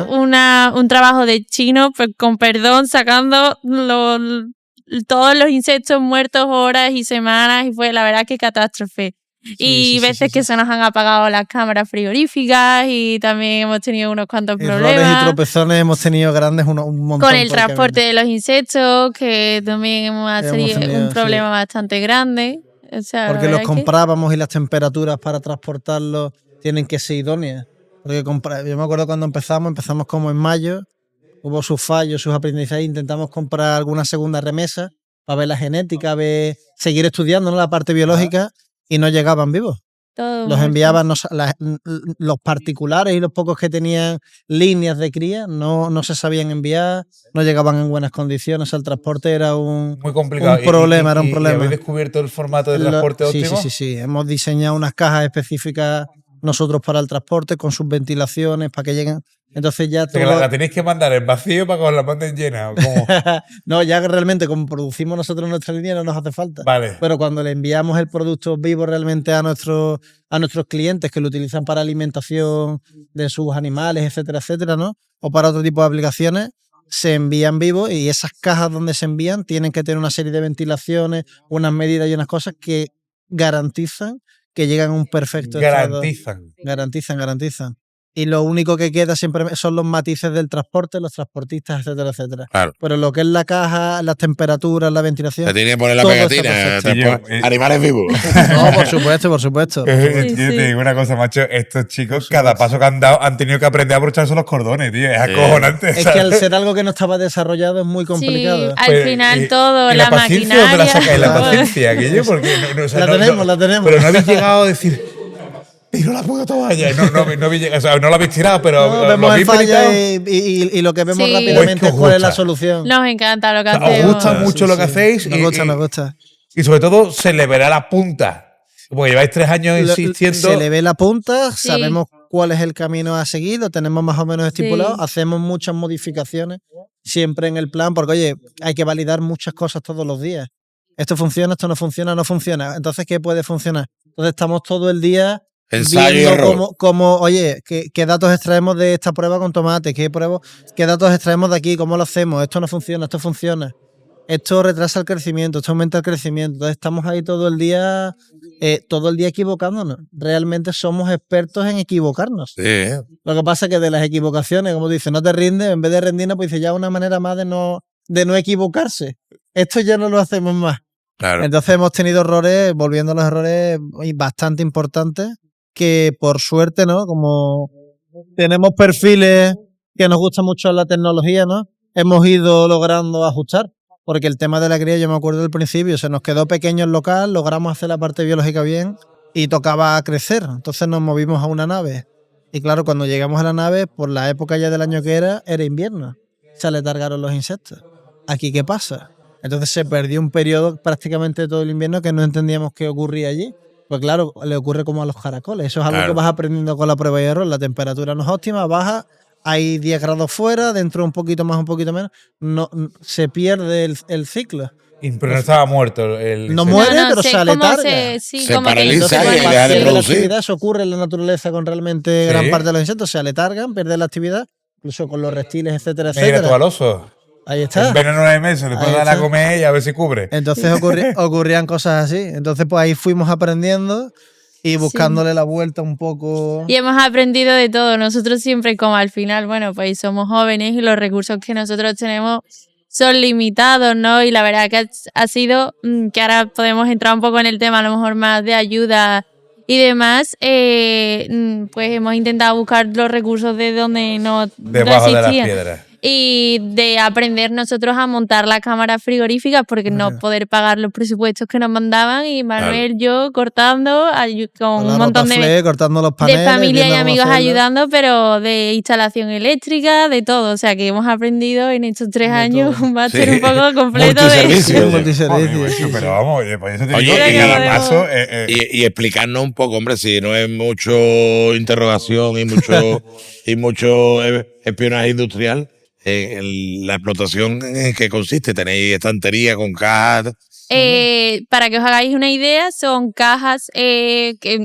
¿no? un trabajo de chino, pues con perdón, sacando todos los insectos muertos horas y semanas, y fue la verdad que catástrofe. Y sí, veces sí, que sí. se nos han apagado las cámaras frigoríficas y también hemos tenido unos cuantos Errores y problemas. tropezones hemos tenido grandes, un montón. Con el por transporte camino. de los insectos, que también hemos tenido tenido, un problema bastante grande. O sea, la Porque los verdad que- comprábamos y las temperaturas para transportarlos tienen que ser idóneas. Porque yo me acuerdo cuando empezamos como en mayo, hubo sus fallos, sus aprendizajes, intentamos comprar alguna segunda remesa para ver la genética, seguir estudiando, ¿no?, la parte biológica, y no llegaban vivos. todo Los muerto. enviaban los particulares y los pocos que tenían líneas de cría, no se sabían enviar, no llegaban en buenas condiciones, el transporte era un Muy complicado. un problema, era un ¿Y problema. habéis descubierto el formato de transporte Sí, óptimo? sí. Hemos diseñado unas cajas específicas nosotros para el transporte con sus ventilaciones para que lleguen. Entonces ya O sea, que todo. la tenéis que mandar en vacío para que os la manden llena. ¿O cómo? No, ya que realmente como producimos nosotros nuestra línea no nos hace falta. Vale. Pero cuando le enviamos el producto vivo realmente a nuestros clientes que lo utilizan para alimentación de sus animales, etcétera, ¿no? O para otro tipo de aplicaciones, se envían vivos y esas cajas donde se envían tienen que tener una serie de ventilaciones, unas medidas y unas cosas que garantizan que llegan a un perfecto estado. Garantizan. Y lo único que queda siempre son los matices del transporte, los transportistas, etcétera. Claro. Pero lo que es la caja, las temperaturas, la ventilación. Se tiene que poner la todo está pegatina. perfecto. Yo, Animales vivos. No, por supuesto. Sí, Yo te sí. digo una cosa, macho. Estos chicos, cada paso que han dado, han tenido que aprender a abrocharse los cordones, tío. Es acojonante. Es ¿sabes? que al ser algo que no estaba desarrollado es muy complicado. Sí, al Pues, final todo, ¿y la paciencia dónde la maquinaria. sacáis? La todo. paciencia, aquello, porque o sea, La tenemos. Pero no habéis llegado a decir, tiro la puta toalla. Y no habéis llegado, o sea, no lo habéis tirado, pero No, lo vemos el habéis fallo meditado. y lo que vemos Sí. rápidamente Pues es que cuál os es la gusta. solución. Nos encanta lo que O sea, os hacemos. gusta mucho lo que hacéis. Nos gusta. Y sobre todo, se le verá la punta. Porque lleváis 3 años insistiendo. Se le ve la punta, Sí. sabemos cuál es el camino a seguir, lo tenemos más o menos estipulado, Sí. hacemos muchas modificaciones siempre en el plan, porque oye, hay que validar muchas cosas todos los días. Esto funciona, esto no funciona. Entonces, ¿qué puede funcionar? Entonces estamos todo el día Ensayo y viendo error. oye, ¿qué datos extraemos de esta prueba con tomate? ¿Qué datos extraemos de aquí? ¿Cómo lo hacemos? Esto no funciona, esto funciona. Esto retrasa el crecimiento, esto aumenta el crecimiento. Entonces estamos ahí todo el día equivocándonos. Realmente somos expertos en equivocarnos. Sí, Lo que pasa es que de las equivocaciones, como dice, no te rindes, en vez de rendirnos, pues dice ya una manera más de no equivocarse. Esto ya no lo hacemos más. claro. Entonces hemos tenido errores, volviendo a los errores bastante importantes, que por suerte, ¿no? Como tenemos perfiles que nos gusta mucho la tecnología, ¿no? Hemos ido logrando ajustar, porque el tema de la cría, yo me acuerdo del principio, se nos quedó pequeño el local, logramos hacer la parte biológica bien y tocaba crecer. Entonces nos movimos a una nave. Y claro, cuando llegamos a la nave, por la época ya del año que era invierno. Se aletargaron los insectos. ¿Aquí qué pasa? Entonces se perdió un periodo prácticamente todo el invierno que no entendíamos qué ocurría allí. Pues claro, le ocurre como a los caracoles. Eso es algo que vas aprendiendo con la prueba y error. La temperatura no es óptima, baja, hay 10 grados fuera, dentro un poquito más, un poquito menos. No, se pierde el ciclo. Pero no estaba muerto. No muere, pero se aletarga. Se paraliza y entonces, deja de la producir. actividad, eso ocurre en la naturaleza con realmente gran parte de los insectos. Se aletargan, pierden la actividad, incluso con los reptiles, etcétera, Mira tú al oso. Ahí está. En veneno 9 meses, le puedo dar a comer y a ver si cubre. Entonces ocurrían cosas así. Entonces, pues ahí fuimos aprendiendo y buscándole la vuelta un poco. Y hemos aprendido de todo. Nosotros siempre, como al final, bueno, pues somos jóvenes y los recursos que nosotros tenemos son limitados, ¿no? Y la verdad que ha sido que ahora podemos entrar un poco en el tema, a lo mejor más de ayuda y demás, pues hemos intentado buscar los recursos de donde no Debajo de las existían. piedras. Y de aprender nosotros a montar las cámaras frigoríficas porque no poder pagar los presupuestos que nos mandaban y Manuel, yo cortando con un montón cortando los paneles, de familia y viendo cómo amigos hacerlo. ayudando, pero de instalación eléctrica, de todo. O sea que hemos aprendido en estos 3 años un máster un poco completo Multiservicio. Multiservicio, Pero vamos, oye, pues eso te Oye, digo que y cada además- paso. Y explicarnos un poco, hombre, si no es mucho interrogación y mucho espionaje industrial, en la explotación en qué consiste. Tenéis estantería con cajas. Para que os hagáis una idea, son cajas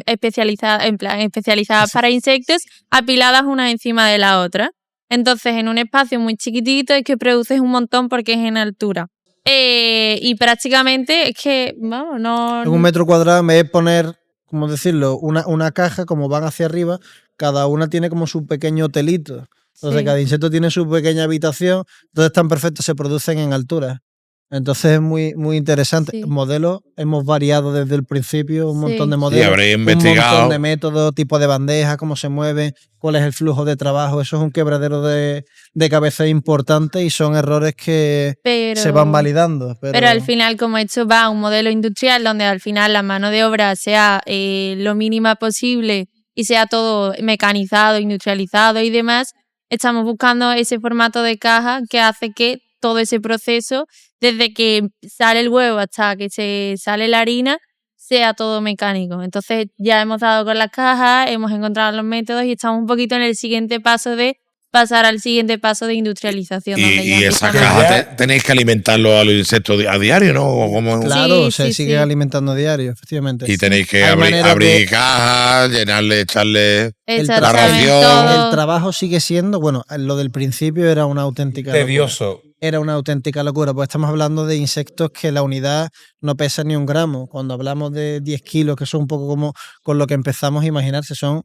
especializadas para insectos, apiladas una encima de la otra. Entonces, en un espacio muy chiquitito es que produces un montón porque es en altura. Y prácticamente es que, vamos, no... En 1 metro cuadrado, en vez de poner, ¿cómo decirlo? Una caja, como van hacia arriba, cada una tiene como su pequeño hotelito. Entonces, cada insecto tiene su pequeña habitación, entonces están perfectos, se producen en altura. Entonces es muy, muy interesante. Sí. Modelos, hemos variado desde el principio, un montón de Sí, modelos, habréis un investigado. montón de métodos, tipo de bandeja, cómo se mueve, cuál es el flujo de trabajo. Eso es un quebradero de cabeza importante y son errores que Pero- se van validando. Pero al final, como esto va a un modelo industrial donde al final la mano de obra sea lo mínima posible y sea todo mecanizado, industrializado y demás, estamos buscando ese formato de caja que hace que todo ese proceso, desde que sale el huevo hasta que se sale la harina, sea todo mecánico. Entonces ya hemos dado con las cajas, hemos encontrado los métodos y estamos un poquito en el siguiente paso de pasar al siguiente paso de industrialización. donde Y ya esa empezamos- caja tenéis que alimentarlo a los insectos a diario, ¿no? ¿O cómo? Claro, Sí, se sí, sigue sí. alimentando diario, efectivamente. Y tenéis que Hay abrir manera de- cajas, llenarle, echarle. Exactamente, ración. todo. El trabajo sigue siendo, bueno, lo del principio era una auténtica locura. Tedioso. Era una auténtica locura, porque estamos hablando de insectos que la unidad no pesa ni 1 gramo. Cuando hablamos de 10 kilos, que son un poco como con lo que empezamos a imaginarse, son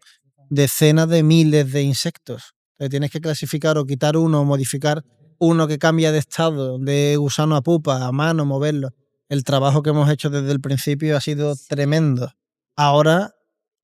decenas de miles de insectos. Entonces tienes que clasificar o quitar uno o modificar uno que cambia de estado, de gusano a pupa, a mano, moverlo. El trabajo que hemos hecho desde el principio ha sido tremendo. Ahora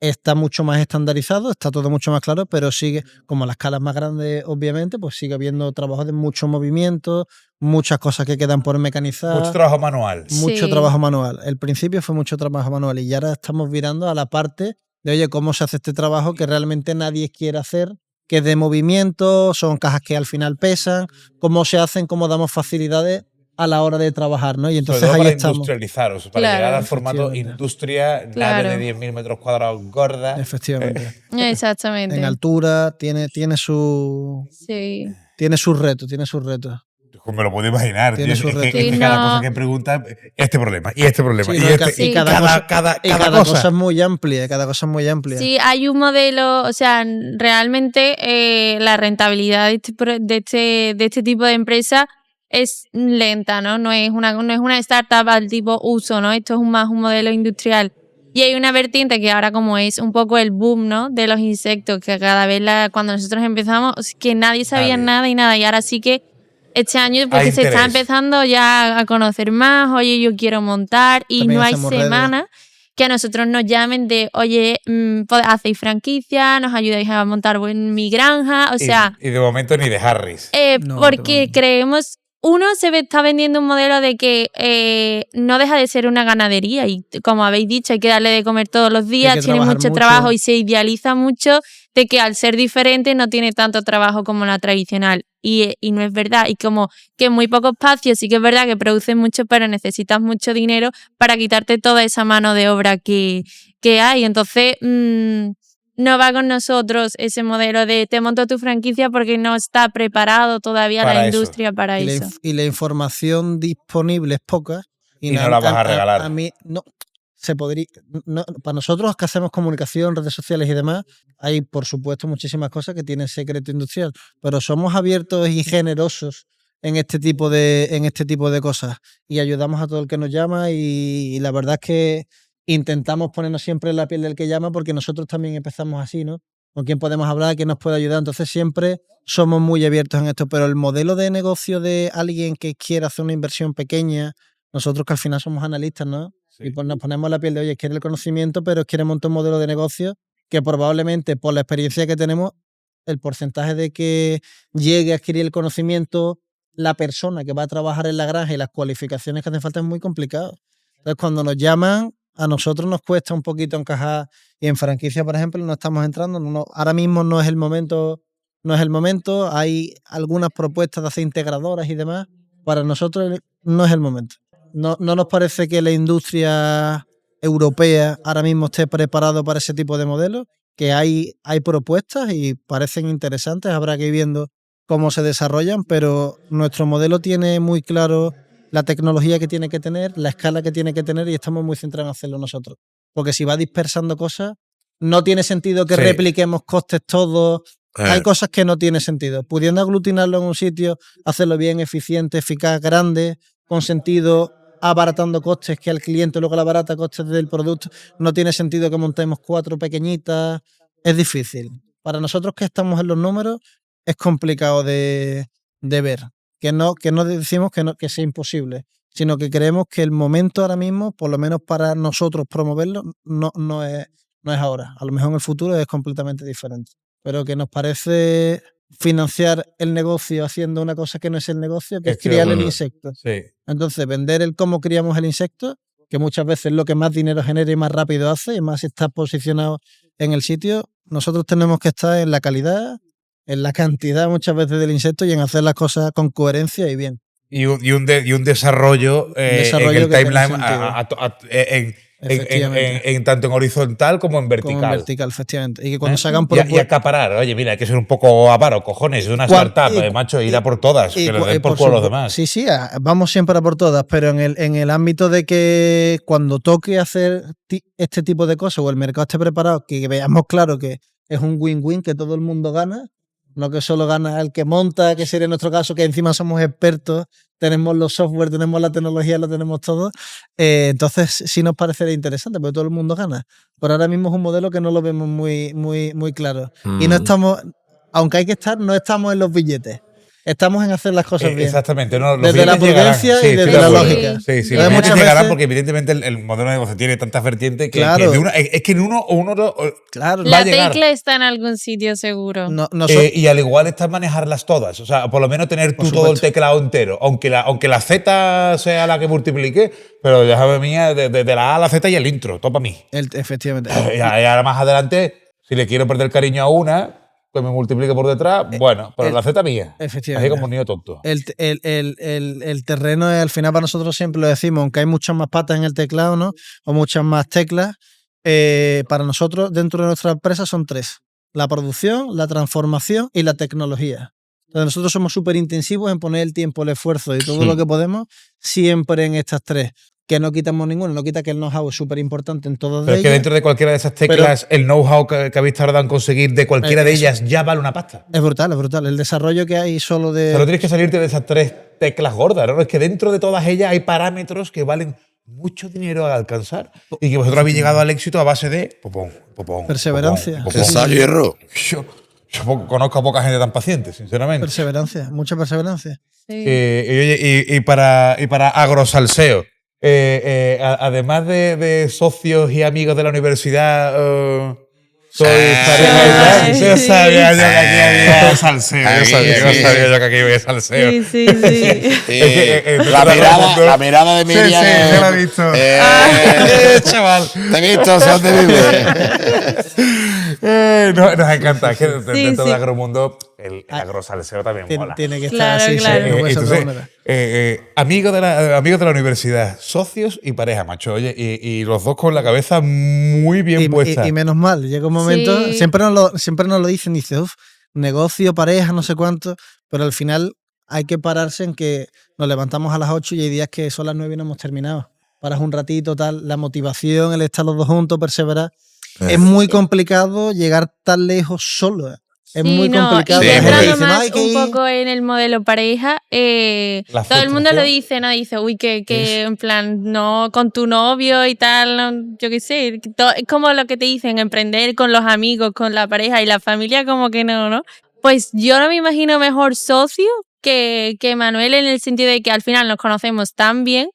está mucho más estandarizado, está todo mucho más claro, pero sigue, como la escala es más grande, obviamente, pues sigue habiendo trabajo de mucho movimiento, muchas cosas que quedan por mecanizar, Mucho trabajo manual. mucho Sí. trabajo manual. El principio fue mucho trabajo manual y ya ahora estamos virando a la parte de, oye, ¿cómo se hace este trabajo que realmente nadie quiere hacer? Que es de movimiento, son cajas que al final pesan, cómo se hacen, cómo damos facilidades a la hora de trabajar, ¿no? Y Sobre entonces todo ahí para estamos. industrializaros, para Claro. llegar al formato Efectivamente. industria, Claro. nave de 10.000 metros cuadrados gorda. Efectivamente. Exactamente. En altura, tiene su Sí. retos. Me lo puedo imaginar. Tiene Tío. su Es que- reto. es que Sí, cada no. cosa que pregunta, este problema, y este problema, Sí, y no, este. sí. Y cada cosa cosa. es muy amplia, cada cosa es muy amplia. Sí, hay un modelo, o sea, realmente la rentabilidad de este tipo de empresa es lenta, ¿no? No es una startup al tipo uso, ¿no? Esto es más un modelo industrial. Y hay una vertiente que ahora como es un poco el boom, ¿no? De los insectos, que cada vez cuando nosotros empezamos, que nadie sabía Nadie. nada y nada. Y ahora sí que este año porque Hay se está interés. empezando ya a conocer más, oye, yo quiero montar y También no hay hacemos redes. semana que a nosotros nos llamen de, oye, hacéis franquicia, nos ayudáis a montar mi granja, o sea... Y de momento ni de Harris. No, porque creemos... Uno está vendiendo un modelo de que no deja de ser una ganadería y, como habéis dicho, hay que darle de comer todos los días, tiene mucho trabajo y se idealiza mucho de que al ser diferente no tiene tanto trabajo como la tradicional. Y no es verdad. Y como que en muy poco espacio sí que es verdad que produces mucho, pero necesitas mucho dinero para quitarte toda esa mano de obra que hay. Entonces... no va con nosotros ese modelo de te monto tu franquicia porque no está preparado todavía la industria para eso. Y la información disponible es poca. Y no la vas a regalar. A mí no se podría. No, para nosotros que hacemos comunicación, redes sociales y demás, hay por supuesto muchísimas cosas que tienen secreto industrial, pero somos abiertos y generosos en este tipo de cosas y ayudamos a todo el que nos llama y la verdad es que intentamos ponernos siempre en la piel del que llama porque nosotros también empezamos así, ¿no? Con quién podemos hablar, quién nos puede ayudar. Entonces siempre somos muy abiertos en esto. Pero el modelo de negocio de alguien que quiera hacer una inversión pequeña, nosotros que al final somos analistas, ¿no? Sí. Y pues nos ponemos en la piel de, oye, quiere el conocimiento, pero quiere montar un modelo de negocio que probablemente por la experiencia que tenemos, el porcentaje de que llegue a adquirir el conocimiento la persona que va a trabajar en la granja y las cualificaciones que hacen falta es muy complicado. Entonces cuando nos llaman, a nosotros nos cuesta un poquito encajar y en franquicia, por ejemplo, no estamos entrando. Ahora mismo no es el momento. Hay algunas propuestas de hacer integradoras y demás. Para nosotros no es el momento. No nos parece que la industria europea ahora mismo esté preparado para ese tipo de modelos, que hay propuestas y parecen interesantes. Habrá que ir viendo cómo se desarrollan, pero nuestro modelo tiene muy claro la tecnología que tiene que tener, la escala que tiene que tener y estamos muy centrados en hacerlo nosotros. Porque si va dispersando cosas, no tiene sentido que repliquemos costes todos. Hay cosas que no tiene sentido. Pudiendo aglutinarlo en un sitio, hacerlo bien, eficiente, eficaz, grande, con sentido, abaratando costes, que al cliente luego le abarata costes del producto, no tiene sentido que montemos 4 pequeñitas. Es difícil. Para nosotros que estamos en los números, es complicado de ver. Que no decimos que sea imposible, sino que creemos que el momento ahora mismo, por lo menos para nosotros promoverlo, no es ahora. A lo mejor en el futuro es completamente diferente. Pero que nos parece financiar el negocio haciendo una cosa que no es el negocio, que es criar el insecto. Sí. Entonces, vender el cómo criamos el insecto, que muchas veces es lo que más dinero genera y más rápido hace, y más está posicionado en el sitio. Nosotros tenemos que estar en la calidad, en la cantidad muchas veces del insecto y en hacer las cosas con coherencia y bien. Y un desarrollo, en el timeline en tanto en horizontal como en vertical. Como en vertical, efectivamente. Y que cuando se hagan propuestas... Y acaparar. Oye, mira, hay que ser un poco avaro, cojones. Es una startup, macho, ir a por todas. Que lo den por culo los demás. Sí, vamos siempre a por todas, pero en el ámbito de que cuando toque hacer este tipo de cosas o el mercado esté preparado, que veamos claro que es un win-win, que todo el mundo gana. No que solo gana el que monta, que sería nuestro caso, que encima somos expertos, tenemos los software, tenemos la tecnología, lo tenemos todo. Entonces sí nos parecería interesante, porque todo el mundo gana. Pero ahora mismo es un modelo que no lo vemos muy claro. Y no estamos, aunque hay que estar, no estamos en los billetes. Estamos en hacer las cosas bien. Exactamente. No, desde la prudencia y desde la lógica. Sí, los billetes llegarán porque evidentemente el modelo de negocio tiene tantas vertientes que, claro. Es que en uno claro, la tecla está en algún sitio seguro. Y al igual está manejarlas todas. O sea, por lo menos tener tú todo el teclado entero. Aunque la Z sea la que multiplique, pero ya sabes mía, de la A a la Z y el intro. Todo para mí. Efectivamente. Y ahora más adelante, si le quiero perder cariño a una, que me multiplique por detrás, bueno, pero la Z mía. Efectivamente. Así como un niño tonto. El terreno es, al final para nosotros siempre lo decimos, aunque hay muchas más patas en el teclado, ¿no? O muchas más teclas, para nosotros dentro de nuestra empresa son 3. La producción, la transformación y la tecnología. Entonces nosotros somos súper intensivos en poner el tiempo, el esfuerzo y todo lo que podemos siempre en estas 3. Que no quitamos ninguno, no quita que el know-how es súper importante en todas Pero ellas. es que dentro de cualquiera de esas teclas, el know-how que habéis tardado en conseguir de cualquiera de ellas ya vale una pasta. Es brutal. El desarrollo que hay solo de... Pero tienes que salirte de esas 3 teclas gordas, ¿no? Es que dentro de todas ellas hay parámetros que valen mucho dinero a alcanzar y que vosotros habéis llegado al éxito a base de perseverancia. Ensayo y error. Yo conozco a poca gente tan paciente, sinceramente. Perseverancia, mucha perseverancia. Sí. Y para agrosalseo, además de socios y amigos de la universidad, soy Ah, pareja y sí. tal. Yo sabía yo que aquí había Sí. salseo. Yo Aquí, sabía yo que aquí había salseo. Sí, sí, sí. La mirada de Sí, sí, Miriam. yo la he visto. Chaval. Te he visto, ¿sé dónde vive? Nos encanta. Es que dentro Sí, del sí. agromundo, el agrosalseo también mola. Tiene que estar Claro, así, claro. sí, no puede ser de otra Entonces, manera. amigos de la universidad, socios y pareja, macho. Oye, y los dos con la cabeza muy bien puesta. Y menos mal, llega un momento, Sí. siempre nos lo dicen, dice, uff, negocio, pareja, no sé cuánto, pero al final hay que pararse en que nos levantamos a las 8 y hay días que son las 9 y no hemos terminado. Paras un ratito, tal, la motivación, el estar los dos juntos, perseverar. Es muy complicado llegar tan lejos solo. Es Sí, muy no, complicado. y Sí, La gente entrando porque- dice, "No, más hay que un ir". poco en el modelo pareja, La todo el mundo lo frustración. dice, ¿no? Dice, uy, que en plan, no, con tu novio y tal, no, yo qué sé. Es como lo que te dicen, emprender con los amigos, con la pareja y la familia, como que no, ¿no? Pues yo no me imagino mejor socio que Manuel en el sentido de que al final nos conocemos tan bien.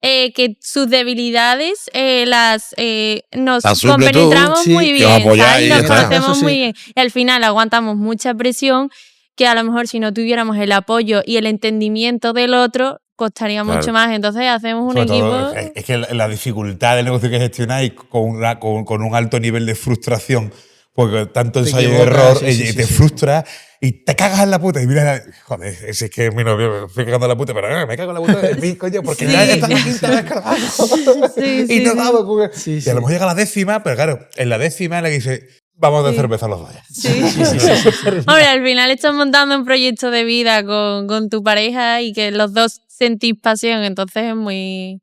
Que sus debilidades nos Las suple tú, compenetramos sí, muy y os bien, apoyáis ¿sabes? y Nos ya está. conocemos Eso sí. muy bien. Y al final aguantamos mucha presión que a lo mejor si no tuviéramos el apoyo y el entendimiento del otro, costaría Claro. mucho más. Entonces hacemos un Sobre equipo. todo, es que la dificultad del negocio que gestionáis con un alto nivel de frustración, porque tanto Te ensayo y equivocas, error sí, sí, te sí. frustra y te cagas en la puta. Y mira, joder, ese es que es mi novio, me estoy cagando en la puta, pero me cago en la puta en mí, coño, porque Sí. ya esta es la quinta vez que lo hago. Sí, Y sí, no sí. damos con Sí, Y a sí. lo mejor llega la décima, pero claro, en la décima le dice, vamos de Sí. cerveza los dos. Sí. Hombre, al final estás montando un proyecto de vida con tu pareja y que los dos sentís pasión, entonces es muy,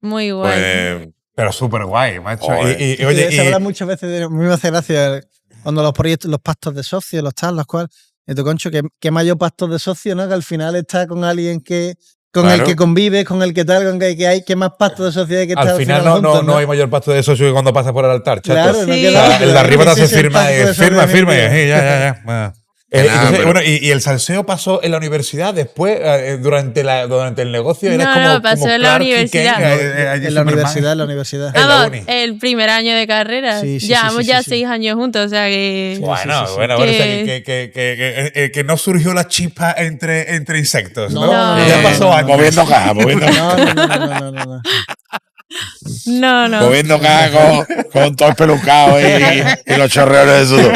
muy guay. Pues, Pero súper guay, macho. Joder. Y, Es que oye, se habla muchas veces de. A mí me hace gracia cuando los proyectos, los pactos de socios, los tal, los cuales. Y tu concho, que mayor pacto de socio, ¿no? Que al final está con alguien que. Con el Claro. que convives, con el que tal, con el que hay, que más pacto de sociedad que estar al final no, juntos, no hay mayor pacto de socio que cuando pasas por el altar, chato. Claro, no Sí. queda O sea, otra. el de arriba te Ese hace es el firma, pacto de firma, sociedad firma, y definitiva. ya. Bueno. Que nada, Entonces, pero- bueno, y el salseo pasó en la universidad después, durante el negocio, eres No, como, no, pasó como en la Clark y universidad. Kent, allí En la Superman. universidad, en la universidad. en la Vamos, uni. el primer año de carrera. Sí, sí, Llevamos sí, ya sí. 6 años juntos, o sea que. Sí. Bueno, sí. bueno, Que- o sea, que no surgió la chispa entre insectos, ¿no? No, no, Ya no, pasó años. moviendo caja, moviendo No. No, no. moviendo caja con todo el pelucado y los chorreones de sudor.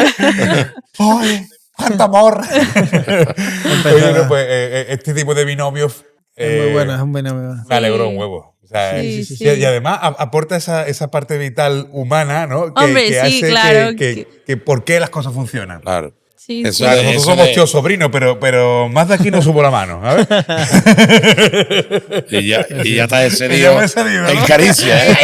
¡Ay, cuánta amor! Oye, no, pues este tipo de binomios Es muy bueno, es un buen amigo. me alegró Sí. un huevo. O sea, Sí, sí, y sí. además aporta esa parte vital humana, ¿no? Que, Hombre, que sí, hace claro, que por qué las cosas funcionan. Claro. Sí, Eso sí. Claro, de- nosotros eso somos de- tío sobrino, pero más de aquí no supo la mano, ¿sabes? Y ya te has Y ya excedido me he cedido, en ¿no? caricia, ¿eh?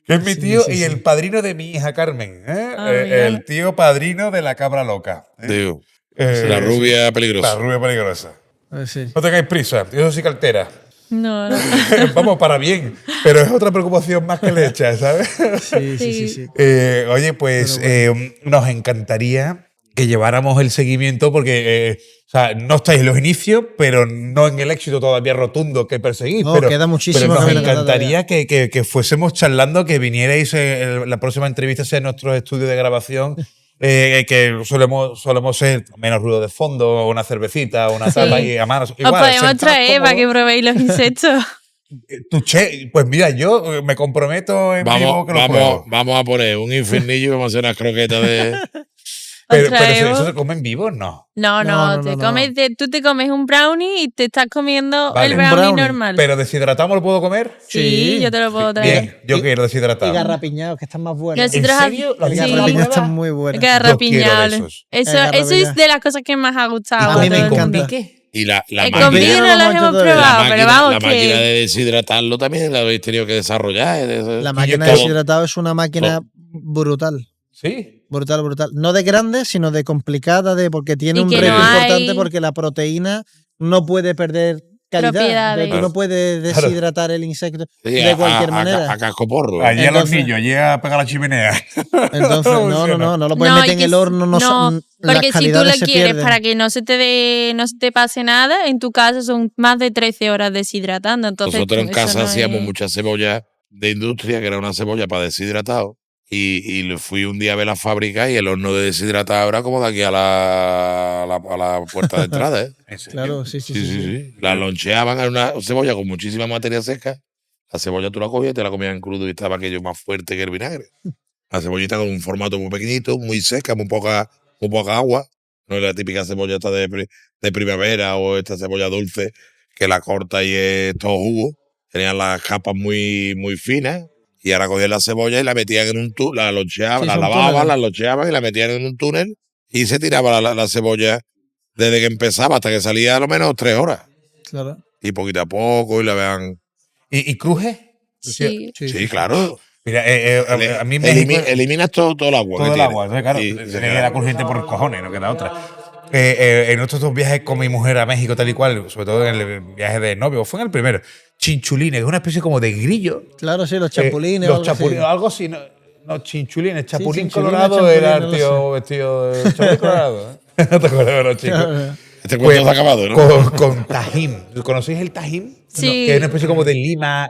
Que es mi tío sí, y sí. el padrino de mi hija Carmen. ¿eh? Ah, mira. El tío padrino de la cabra loca. ¿eh? Digo, Eh, la rubia La peligrosa. rubia peligrosa. Sí. No tengáis prisa, eso sí que altera. No, no. Vamos, para bien. Pero es otra preocupación más que le echas, ¿sabes? Sí. Oye, pues nos encantaría que lleváramos el seguimiento porque o sea, no estáis en los inicios, pero no en el éxito todavía rotundo que perseguís. No, pero, queda muchísimo pero nos camino que andar encantaría que fuésemos charlando, que vinierais, la próxima entrevista sea en nuestro estudio de grabación, que solemos ser menos ruido de fondo, una cervecita, una tapa y a manos. Os Igual, podemos sentados traer para que cómodos. probéis los insectos. Pues mira, yo me comprometo en vivo que lo pruebo. Vamos a poner un infernillo y vamos a hacer unas croquetas de. Pero traemos. ¿eso se come en vivo? No. No, No, te no. comes, tú te comes un brownie y te estás comiendo Vale. el Un brownie, brownie, normal. ¿Pero deshidratado lo puedo comer? sí, Sí. yo te lo puedo traer. Bien, yo quiero Y deshidratado. garrapiñados, que están más buenos. Nosotros ¿En serio? ¿Lo Los habéis sí. probado garrapiñados prueba? están muy buenos. Garrapiñables. Yo quiero de Eso, esos. eso es de las cosas que más ha gustado. A mí me todo el ¿Con encanta. mundo. pique? Y la Con máquina, vídeo no lo las hemos hecho hemos todavía. probado, pero vamos, la máquina que de deshidratarlo también la habéis tenido que desarrollar. La Y máquina yo de todo- deshidratado es una máquina brutal. Sí. Brutal. No de grande, sino de complicada, porque tiene Y un que reto no hay- importante porque la proteína no puede perder calidad. propiedades. Entonces, tú no puedes deshidratar el insecto Sí, de cualquier manera. A cascoporro. Allí a los Entonces- niños, allí a pegar la chimenea. Entonces, no lo puedes No, meter y en que el horno, no, las porque si tú calidades lo se quieres pierden. para que no se te pase nada, en tu casa son más de 13 horas deshidratando. Entonces, Nosotros en eso casa no hacíamos es- mucha cebolla de industria, que era una cebolla para deshidratado. Y fui un día a ver la fábrica y el horno de deshidratado era como de aquí a la puerta de entrada. ¿eh? Claro, sí. Sí. La loncheaban, era una cebolla con muchísima materia seca. La cebolla tú la cogías y te la comías en crudo y estaba aquello más fuerte que el vinagre. La cebollita con un formato muy pequeñito, muy seca, muy poca agua. No es la típica cebolla esta de primavera o esta cebolla dulce que la corta y es todo jugo. Tenían las capas muy, muy finas. Y ahora cogían la cebolla y la metían en un túnel, la loncheaban, Sí, la son lavaban, túneles. la loncheaban y la metían en un túnel y se tiraba la cebolla desde que empezaba hasta que salía a lo menos 3 horas. Claro. Y poquito a poco y la vean. ¿Y cruje? Sí. Sí, claro. Mira, a mí México, Eliminas todo el agua. todo que el tiene. agua. Entonces, claro, Y se se le queda- la crujiente por cojones, no queda otra. En otros dos viajes con mi mujer a México, tal y cual, sobre todo en el viaje de novio, fue en el primero, chinchulines, es una especie como de grillo. Claro, sí, los chapulines. Los o algo así. chapulines, algo así, no, chinchulines, chapulín chinchulines, colorado chapulín, era no el lo tío vestido de chapulín colorado. ¿Eh? No te acuerdas de los chicos. Claro. Este cuento se ha acabado, ¿no? Con tajín. ¿Conocéis el tajín? Sí. Que es una especie como de lima,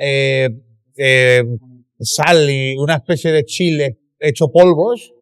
sal y una especie de chile hecho polvos.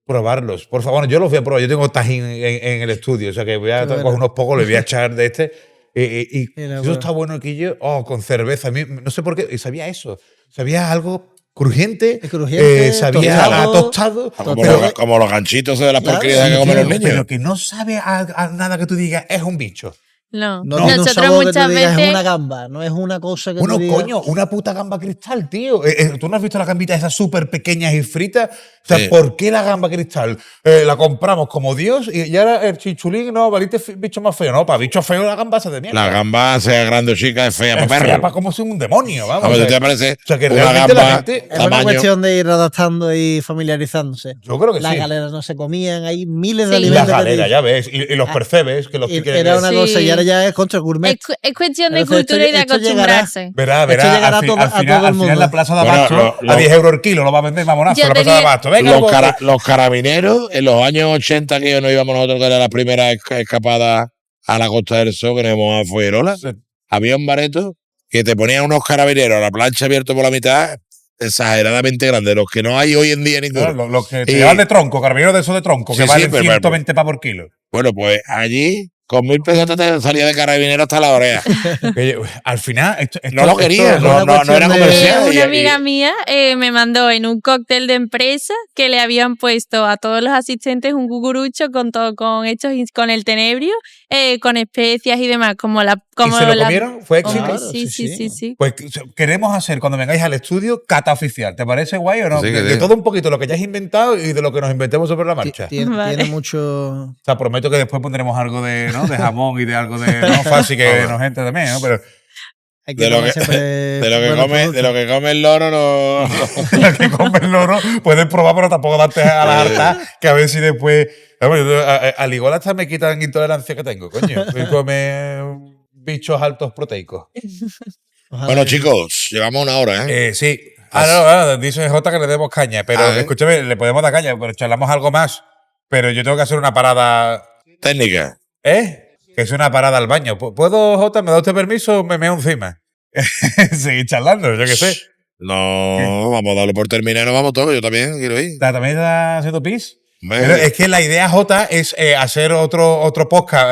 Probarlos, por favor. Yo los voy a probar. Yo tengo tajín en el estudio, o sea que voy a Qué bueno. coger unos pocos, le voy a echar de este. Y Qué eso locura. está bueno aquí yo. Oh, con cerveza. A mí, no sé por qué. Sabía eso. Sabía algo crujiente. Es crujiente, sabía a tostado. tostado. Como los ganchitos de las Claro, porquerías Sí, que comen tío, los niños. pero que no sabe a nada que tú digas es un bicho. No. No tiene un Nosotros sabor que tú muchas digas, veces. es una gamba, no es una cosa que Bueno, tú digas. coño, una puta gamba cristal, tío. ¿Tú no has visto las gambitas esas súper pequeñas y fritas? O sea, Sí. ¿por qué la gamba cristal? La compramos como Dios y ahora el chinchulín, no, valiste bicho más feo. No, para bicho feo la gamba se de mierda. La gamba, sea grande o chica, es fea es para fea perro. para como si un demonio, vamos. A ver, o sea, ¿te parece? o sea, que Una realmente la gamba gente- Es una tamaño. cuestión de ir adaptando y familiarizándose. Yo creo que Las sí. galeras no se comían, hay miles de Sí. alimentos. Las que galeras, te- ya ves. Y los percebes, que los y que era una Sí. cosa y ahora ya es contra gourmet. Es cuestión de Entonces, cultura y de esto llegará- acostumbrarse. Verá, Esto llegará al, a todo- al a todo final, el al final mundo. la plaza de Bueno, abasto lo- a 10 euros el kilo lo va a vender mamonazo Yo la plaza de tenía- abasto. Venga, Los carabineros, en los años 80 que nos íbamos nosotros, que era la primera escapada a la Costa del Sol, que nos íbamos a Fuerola, había un bareto que te ponían unos carabineros a la plancha abierta por la mitad, exageradamente grandes, los que no hay hoy en día ninguno. Claro, los que te Y- llevan de tronco, carabineros de esos de tronco, Sí, que sí, valen pero- 120 pavos por kilo. Bueno, pues allí, con 1.000 pesos te salía de carabinero hasta la oreja. Que, al final, No lo quería, es no, una no, no era cuestión de- comercial. Una amiga mía me mandó en un cóctel de empresa que le habían puesto a todos los asistentes un cucurucho con todo, con el tenebrio, con especias y demás, como la, como ¿Y se lo la- comieron? ¿Fue éxito? Hombre, Claro, sí, sí, sí, sí, sí. Pues queremos hacer, cuando vengáis al estudio, cata oficial. ¿Te parece guay o no? Sí, que de sí. todo un poquito lo que ya has inventado y de lo que nos inventemos sobre la marcha. Tiene, Vale. tiene mucho. O sea, prometo que después pondremos algo de, ¿no? de jamón y de algo de no fácil que nos entre también, ¿no? Pero Hay De lo tomar que- siempre De lo que buenos come, de productos. lo que come el loro no. la que come el loro puedes probar, pero tampoco darte a la harta, que a ver si después. Vamos, al igual hasta me quitan intolerancia que tengo, coño. Y come bichos altos proteicos. Ojalá Bueno, que- chicos, llevamos una hora, ¿eh? Sí. No, dice J que le demos caña, pero Ah, ¿eh? escúchame, le podemos dar caña, pero charlamos algo más. Pero yo tengo que hacer una parada. Técnica. Que es una parada al baño. ¿Puedo, J? ¿Me da usted permiso o me meo encima? Seguir charlando, yo qué sé. No, vamos a darle por terminar y nos vamos todos. Yo también quiero ir. ¿También está haciendo pis? Hombre, Pero es que la idea, J, es hacer otro podcast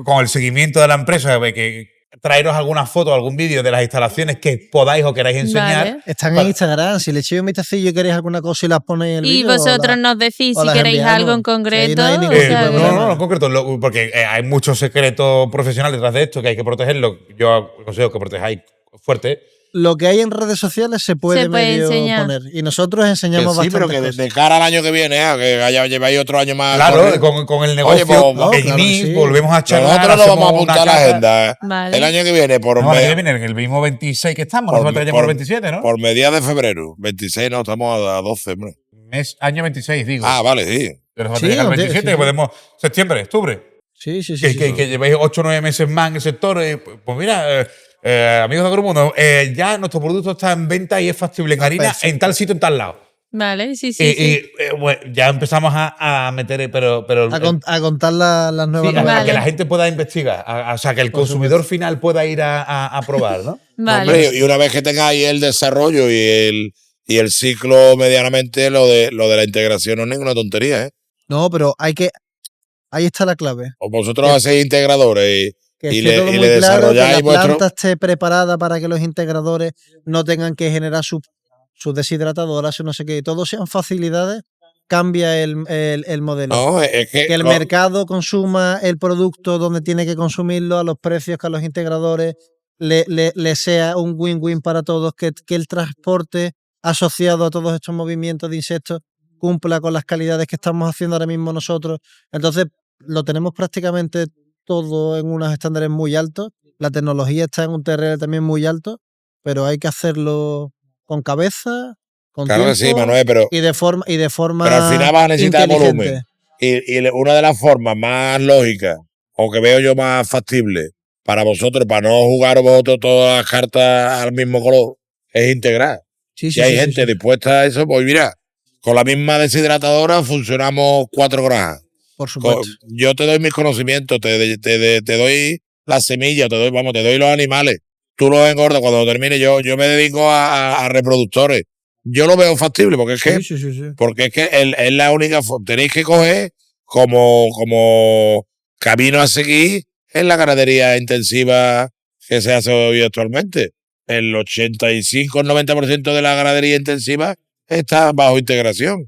con el seguimiento de la empresa, que traeros algunas fotos, algún vídeo de las instalaciones que podáis o queráis enseñar. Vale. Están Vale. en Instagram. Si le echéis un vistacillo y queréis alguna cosa y las ponéis en el Y vídeo. vosotros nos decís o si las queréis enviamos. algo en Sí, concreto. ahí no hay o ningún sea, tipo de que- problema. en concreto, porque hay mucho secreto profesional detrás de esto que hay que protegerlo. Yo aconsejo que protejáis fuerte. Lo que hay en redes sociales se puede, Se puede medio enseñar. poner. Y nosotros que enseñamos sí, pero bastante que cosas. de cara al año que viene, que lleváis otro año más. Claro, corriendo. con el negocio, pues, en claro que NIS, sí. volvemos a charlar. Nosotros lo hacemos vamos a una apuntar a la cata. agenda. Vale. El año que viene, por, No, el año que me- viene, el mismo 26 que estamos, no hace falta que lleguemos al 27, ¿no? por mediados de febrero. 26, no, estamos a 12, hombre. Mes, año 26, digo. Ah, vale, sí. Pero nos falta Sí, llegar al no, 27, sí, sí. podemos. Septiembre, octubre. Sí, sí, sí. que, sí, que, sí. que lleváis 8 o 9 meses más en el sector. Pues mira, amigos de Agromundo, ya nuestro producto está en venta y es factible en harina perfecto. en tal sitio, en tal lado. Vale, sí, Y, sí, sí. bueno, ya empezamos a meter, pero A contar las nuevas sí, a novedades. que la Vale. gente pueda investigar, o sea, que el Por consumidor supuesto. final pueda ir a probar, ¿no? No, Vale. hombre, y una vez que tengáis el desarrollo y el ciclo medianamente, lo de la integración no es ninguna tontería, ¿eh? No, pero ahí está la clave. O vosotros Que- hacéis integradores Que y esté todo le muy claro, que la desarrolláis vuestro. planta esté preparada para que los integradores no tengan que generar sus deshidratadoras, su no sé qué, y todo sean facilidades, cambia el modelo. No, es que Que el mercado consuma el producto donde tiene que consumirlo a los precios que a los integradores le sea un win-win para todos, que el transporte asociado a todos estos movimientos de insectos cumpla con las calidades que estamos haciendo ahora mismo nosotros. Entonces, lo tenemos prácticamente todo en unos estándares muy altos. La tecnología está en un TRL también muy alto, pero hay que hacerlo con cabeza, con claro que tiempo sí, Manuel, pero y de forma al final vas a necesitar inteligente. volumen. Y una de las formas más lógicas, o que veo yo más factible para vosotros, para no jugar vosotros todas las cartas al mismo color, es integrar. Sí, Si hay gente dispuesta a eso, pues mira, con la misma deshidratadora funcionamos 4 granjas. Por supuesto. Yo te doy mis conocimientos, te doy las semillas, te doy los animales. Tú los engordas cuando termine. Yo me dedico a reproductores. Yo lo veo factible porque es que, Sí, sí, sí, sí. porque es que es la única forma. Tenéis que coger como camino a seguir en la ganadería intensiva que se hace hoy actualmente. El 85-90% de la ganadería intensiva está bajo integración,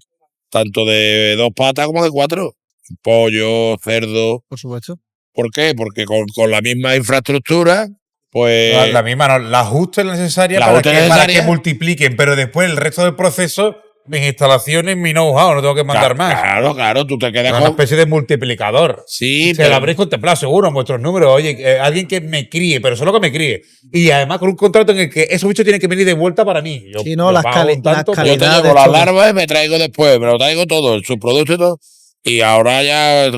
tanto de 2 patas como de 4. Pollo, cerdo. Por supuesto. ¿Por qué? Porque con la misma infraestructura, pues. La misma, no, la ajuste necesaria La para ajuste que necesaria. multipliquen, pero después el resto del proceso, mis instalaciones, mi know-how, no tengo que mandar más. Claro, tú te quedas Una con. especie de multiplicador. Sí, Se lo habréis contemplado seguro en vuestros números. Oye, alguien que me críe, pero solo que me críe. Y además con un contrato en el que esos bichos tienen que venir de vuelta para mí. Yo, Sí, no, yo las pago un tanto, Yo calidades. te Calidad llevo de las todo. larvas y me traigo después, me lo traigo todo, el subproducto y todo. Y ahora ya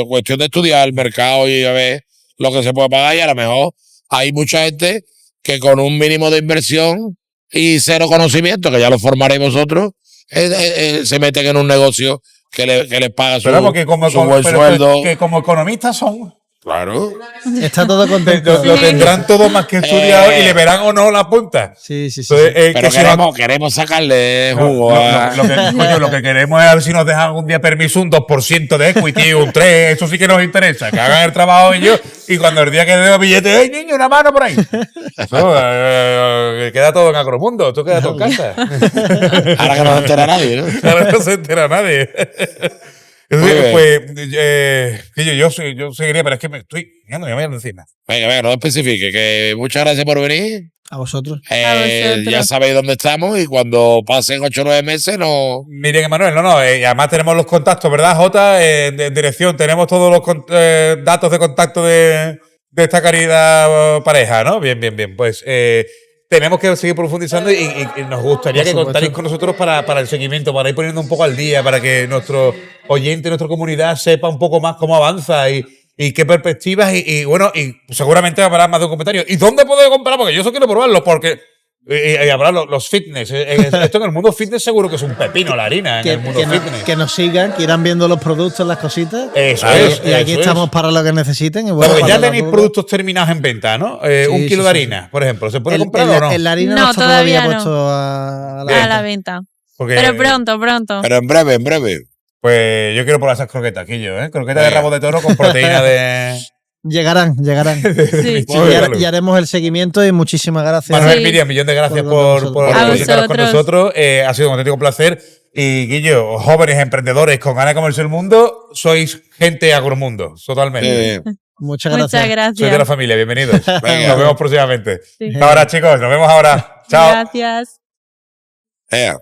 cuestión de estudiar el mercado y a ver lo que se puede pagar. Y a lo mejor hay mucha gente que con un mínimo de inversión y cero conocimiento, que ya lo formaréis vosotros, se meten en un negocio que les paga su, pero vamos, que como, su buen pero sueldo. que como economistas son. Claro. Está todo Lo, contento. lo tendrán todo más que estudiado y le verán o no la punta. Sí, sí, sí. Entonces, sí. Pero que si nos- queremos sacarle No, jugo a. lo que queremos es a ver si nos dejan algún día permiso un 2% de equity, un 3%, eso sí que nos interesa, que hagan el trabajo ellos y cuando el día que dé billetes, ¡hey niño, una mano por ahí! No, queda todo en Agromundo, esto queda todo en casa. Ahora que no se entera nadie, ¿no? Ahora no se entera nadie. Muy bien. Pues, que yo seguiría, pero es que me estoy mirando, me voy a ir encima. Venga, no especifique. Que muchas gracias por venir. A vosotros. vosotros. Ya sabéis dónde estamos y cuando pasen 8 o 9 meses no. Miriam Emanuel, y además tenemos los contactos, ¿verdad, Jota? En dirección, tenemos todos los datos de contacto de esta querida pareja, ¿no? Bien. Pues tenemos que seguir profundizando y nos gustaría Por que supuesto. contarais con nosotros para el seguimiento, para ir poniendo un poco al día, para que nuestro oyente, nuestra comunidad sepa un poco más cómo avanza y qué perspectivas y bueno, y seguramente habrá más de un comentario. ¿Y dónde puedo comprar? Porque yo eso quiero probarlo, porque y habrá los fitness. Esto en el mundo fitness seguro que es un pepino la harina, en el mundo fitness. Que nos sigan, que irán viendo los productos, las cositas. Eso Claro, es. Y aquí eso estamos es. para lo que necesiten. Y bueno, Porque para ya la tenéis duda. productos terminados en venta, ¿no? Un Sí, kilo sí, de sí, harina, por ejemplo. ¿Se puede El- comprar el- o no? La harina No, no está todavía todavía no. puesto a la A venta. la venta. Porque, Pero pronto. Pero en breve. Pues yo quiero probar esas croquetas, Quillo, ¿eh? Croquetas de Venga. rabo de toro con proteína de. Llegarán. Sí. Y haremos el seguimiento y muchísimas gracias. Manuel, Sí. Miriam, millón de gracias Por por A estar con vosotros. nosotros. Ha sido un auténtico placer. Y Guillo, jóvenes emprendedores con ganas de comerse el mundo, sois gente agromundo, totalmente. Muchas gracias. Muchas gracias. Sois de la familia, bienvenidos. Venga. Nos vemos próximamente. Sí. Ahora, chicos, nos vemos ahora. Chao. Gracias. Ea.